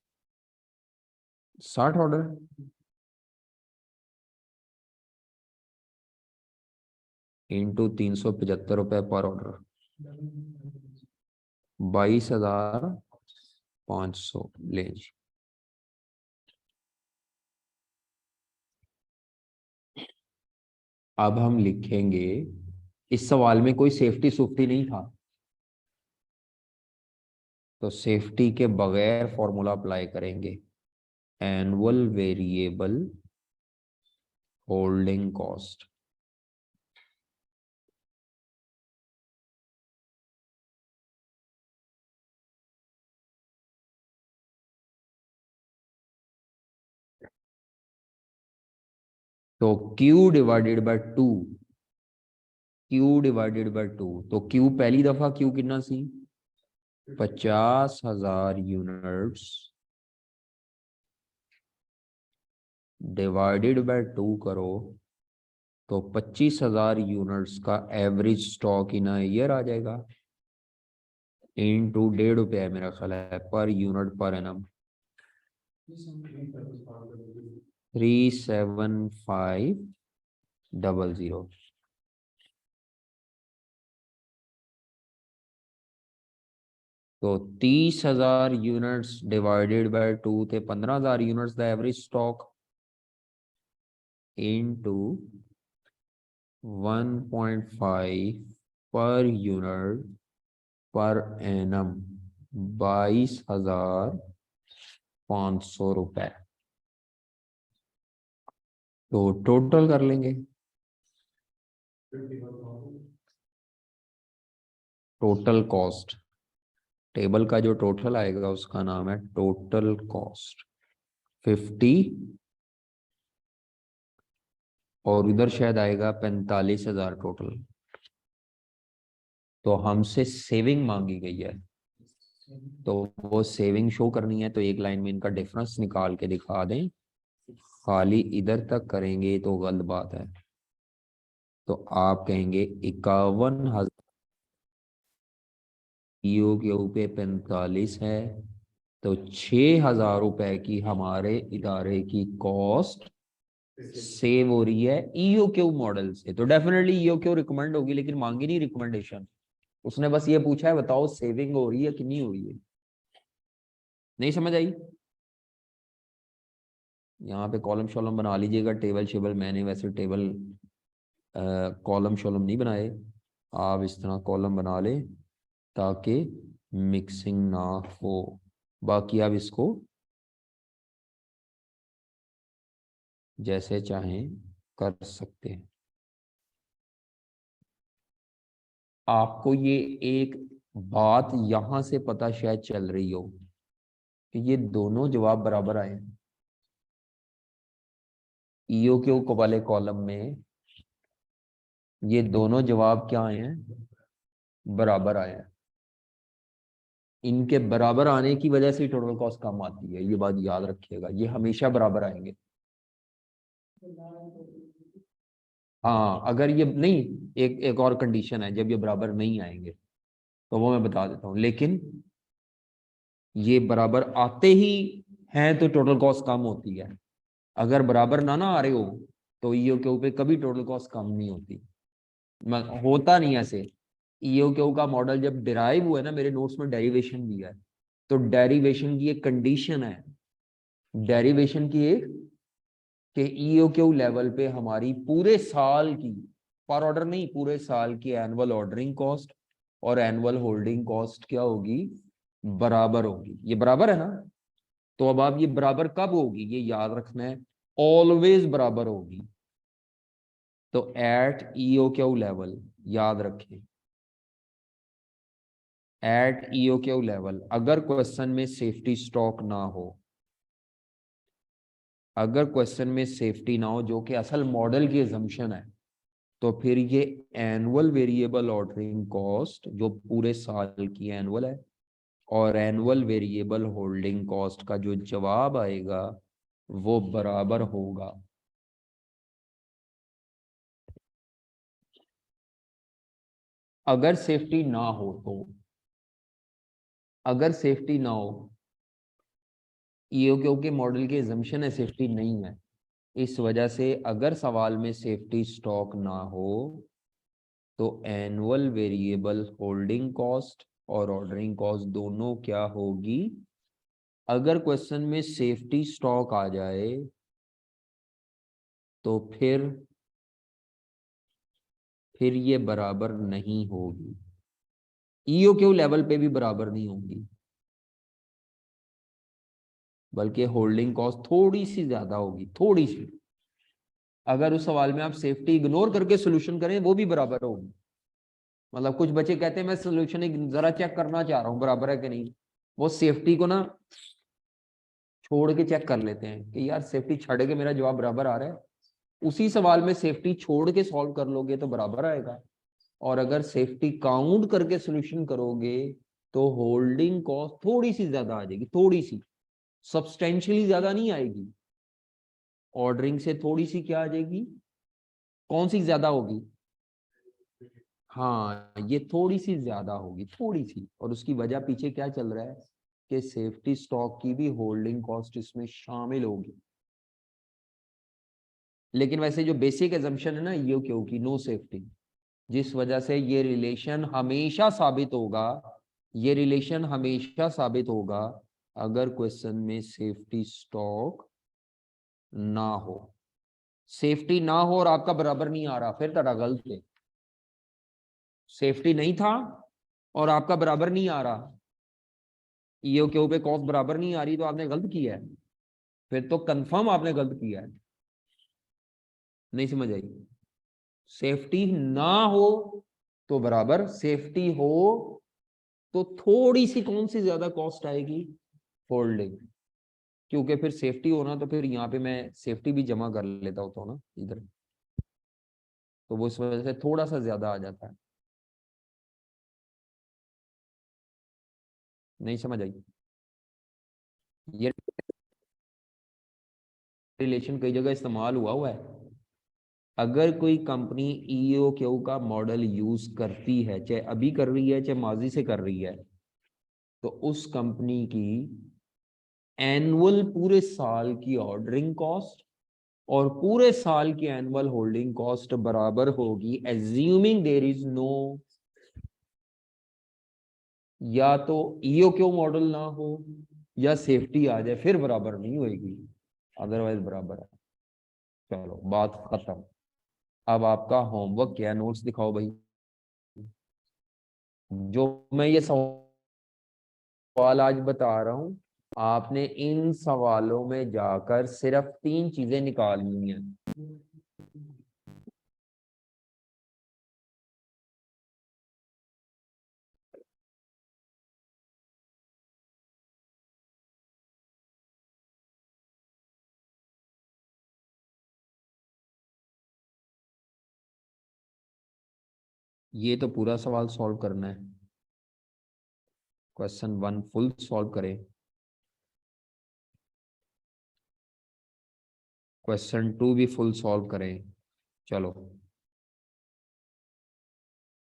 A: 60 ऑर्डर, इंटू 375 रुपए पर ऑर्डर, 22,500 ले जी। अब हम लिखेंगे, इस सवाल में कोई सेफ्टी सुफ्टी नहीं था, तो सेफ्टी के बगैर फॉर्मूला अप्लाई करेंगे। एनुअल वेरिएबल होल्डिंग कॉस्ट, तो Q divided by 2, Q divided by 2, तो Q पहली दफा Q कितना सी 50,000 यूनिट्स डिवाइडेड बाय 2 करो तो 25,000 यूनिट्स का एवरेज स्टॉक इन ईयर आ जाएगा। इनटू 1.5 रुपया मेरा ख्याल है पर यूनिट पर एनम, 37500। तो 30,000 यूनिट्स डिवाइडेड बाय 2 थे 15,000 यूनिट्स का average stock, into 1.5 per unit per annum, 22,500 रुपए। तो टोटल कर लेंगे, टोटल कॉस्ट, टेबल का जो टोटल आएगा उसका नाम है टोटल कॉस्ट 50, और उधर शायद आएगा 45,000 टोटल। तो हमसे सेविंग मांगी गई है, तो वो सेविंग शो करनी है, तो एक लाइन में इनका डिफरेंस निकाल के दिखा दें। खाली इधर तक करेंगे तो गलत बात है, तो आप कहेंगे 51,000 के ऊपर 45 है, तो 6,000 रुपए की हमारे इदारे की कॉस्ट सेव हो रही है ईओक्यू मॉडल से। तो डेफिनेटली ईओक्यू रिकमेंड होगी, लेकिन मांगी नहीं रिकमेंडेशन, उसने बस ये पूछा है बताओ सेविंग हो रही है कि नहीं हो रही है। नहीं समझ आई? यहाँ पे कॉलम शॉलम बना लीजिएगा, टेबल शेबल, मैंने वैसे टेबल कॉलम शॉलम नहीं बनाए, आप इस तरह कॉलम बना ले ताकि मिक्सिंग ना हो। बाकी आप इसको जैसे चाहें कर सकते हैं। आपको ये एक बात यहां से पता शायद चल रही हो कि ये दोनों जवाब बराबर आए हैं। ईओक्यू वाले कॉलम में ये दोनों जवाब क्या आए हैं, बराबर आए हैं। इनके बराबर आने की वजह से टोटल कॉस्ट कम आती है, ये बात याद रखिएगा, ये हमेशा बराबर आएंगे। हाँ अगर ये नहीं, एक एक और कंडीशन है, जब ये बराबर नहीं आएंगे तो वो मैं बता देता हूँ, लेकिन ये बराबर आते ही हैं तो टोटल कॉस्ट कम होती है। अगर बराबर ना आ रहे हो तो ईओ के ऊपर कभी टोटल कॉस्ट कम नहीं होती। होता नहीं ऐसे। ईओक्यू का मॉडल जब डिराइव हुआ है ना, मेरे नोट्स में डेरिवेशन भी है, तो डेरिवेशन की एक कंडीशन है, डेरिवेशन की एक, कि ईओक्यू लेवल पे हमारी पूरे साल की, पर ऑर्डर नहीं, पूरे साल की एनुअल ऑर्डरिंग कॉस्ट और एनुअल होल्डिंग कॉस्ट क्या होगी, बराबर होगी। ये बराबर है ना? तो अब आप ये बराबर कब होगी ये याद रखना है, ऑलवेज बराबर होगी। तो एट ईओक्यू लेवल, याद रखें, एट ईओक्यू लेवल अगर क्वेश्चन में सेफ्टी स्टॉक ना हो, अगर क्वेश्चन में सेफ्टी ना हो, जो कि असल मॉडल की assumption है, तो फिर ये एनुअल वेरिएबल ऑर्डरिंग कॉस्ट जो पूरे साल की एनुअल है, और एनुअल वेरिएबल होल्डिंग कॉस्ट का जो जवाब आएगा वो बराबर होगा। अगर सेफ्टी ना हो तो, अगर सेफ्टी ना हो, ईओक्यू के मॉडल की assumption है सेफ्टी नहीं है, इस वजह से अगर सवाल में सेफ्टी स्टॉक ना हो तो एनुअल वेरिएबल होल्डिंग कॉस्ट और ऑर्डरिंग कॉस्ट दोनों क्या होगी, अगर क्वेश्चन में सेफ्टी स्टॉक आ जाए तो फिर ये बराबर नहीं होगी, ईओक्यू लेवल पे भी बराबर नहीं होगी, बल्कि होल्डिंग कॉस्ट थोड़ी सी ज्यादा होगी, थोड़ी सी। अगर उस सवाल में आप सेफ्टी इग्नोर करके सोल्यूशन करें वो भी बराबर होगी। मतलब कुछ बच्चे कहते हैं मैं सोल्यूशन जरा चेक करना चाह रहा हूँ बराबर है कि नहीं, वो सेफ्टी को ना छोड़ के चेक कर लेते हैं कि यार सेफ्टी छड़ के मेरा जवाब बराबर आ रहा है। उसी सवाल में सेफ्टी छोड़ के सॉल्व कर लोगे तो बराबर आएगा, और अगर सेफ्टी काउंट करके सोल्यूशन करोगे तो होल्डिंग कॉस्ट थोड़ी सी ज्यादा आ जाएगी, थोड़ी सी, सब्सटेंशियली ज्यादा नहीं आएगी। ऑर्डरिंग से थोड़ी सी क्या आ जाएगी, कौन सी ज्यादा होगी, हाँ ये थोड़ी सी ज्यादा होगी, थोड़ी सी। और उसकी वजह पीछे क्या चल रहा है कि सेफ्टी स्टॉक की भी होल्डिंग कॉस्ट इसमें शामिल होगी। लेकिन वैसे जो बेसिक एजम्पशन है ना ये क्यों की नो सेफ्टी, जिस वजह से ये रिलेशन हमेशा साबित होगा, ये रिलेशन हमेशा साबित होगा अगर क्वेश्चन में सेफ्टी स्टॉक ना हो। सेफ्टी ना हो और आपका बराबर नहीं आ रहा, फिर तो गलत है। सेफ्टी नहीं था और आपका बराबर नहीं आ रहा, ईओ क्यू पे कॉस्ट बराबर नहीं आ रही, तो आपने गलत किया है, फिर तो कंफर्म आपने गलत किया है। नहीं समझ आई? सेफ्टी ना हो तो बराबर, सेफ्टी हो तो थोड़ी सी कौन सी ज्यादा कॉस्ट आएगी, होल्डिंग। क्योंकि फिर सेफ्टी होना तो फिर यहाँ पे मैं सेफ्टी भी जमा कर लेता होता हूँ ना इधर, तो वो इस वजह से थोड़ा सा ज्यादा आ जाता है। नहीं समझ आई? ये रिलेशन कई जगह इस्तेमाल हुआ है। अगर कोई कंपनी ईओ क्यू का मॉडल यूज करती है, चाहे अभी कर रही है चाहे माजी से कर रही है, तो उस कंपनी की एनुअल पूरे साल की ऑर्डरिंग कॉस्ट और पूरे साल की एनुअल होल्डिंग कॉस्ट बराबर होगी, एज्यूमिंग देयर इज नो, या तो ईओ क्यू मॉडल ना हो या सेफ्टी आ जाए, फिर बराबर नहीं होगी, अदरवाइज बराबर है। चलो बात खत्म। अब आपका होमवर्क क्या है, नोट्स दिखाओ भाई। जो मैं ये सवाल आज बता रहा हूं, आपने इन सवालों में जाकर सिर्फ 3 चीजें निकालनी है। ये तो पूरा सवाल सॉल्व करना है, क्वेश्चन 1 फुल सॉल्व करें, क्वेश्चन 2 भी फुल सॉल्व करें। चलो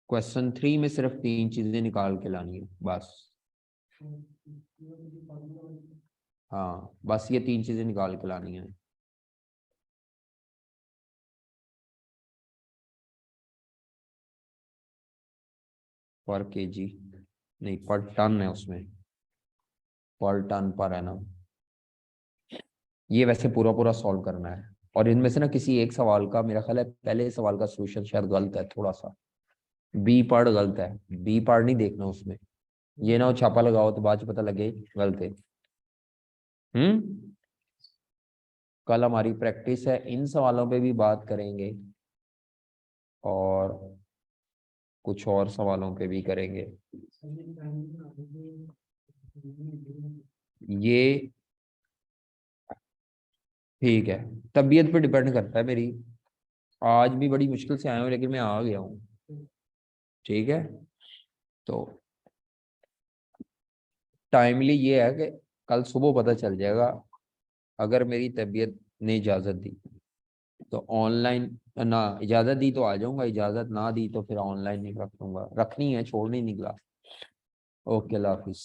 A: क्वेश्चन 3 में सिर्फ 3 चीजें निकाल के लानी है बस। हाँ बस ये 3 चीजें निकाल के लानी है। पर केजी नहीं, पर टन है उसमें, पर टन पर एनम। ये वैसे पूरा पूरा सॉल्व करना है, और इनमें से ना किसी एक सवाल का, मेरा ख्याल है पहले सवाल का सोल्यूशन शायद गलत है थोड़ा सा, बी पार्ट गलत है, बी पार्ट नहीं देखना उसमें, ये ना हो छापा लगाओ तो बाद में पता लगे गलत है। कल हमारी प्रैक्टिस है, इन सवालों पे भी बात करेंगे और कुछ और सवालों पे भी करेंगे। ये ठीक है, तबीयत पे डिपेंड करता है मेरी, आज भी बड़ी मुश्किल से आया हूँ लेकिन मैं आ गया हूँ। ठीक है, तो टाइमली ये है कि कल सुबह पता चल जाएगा, अगर मेरी तबीयत ने इजाज़त दी तो ऑनलाइन, ना इजाज़त दी तो आ जाऊंगा, इजाज़त ना दी तो फिर ऑनलाइन नहीं रख दूंगा, रखनी है, छोड़ नहीं निकला। ओके, अल्लाह हाफिज़।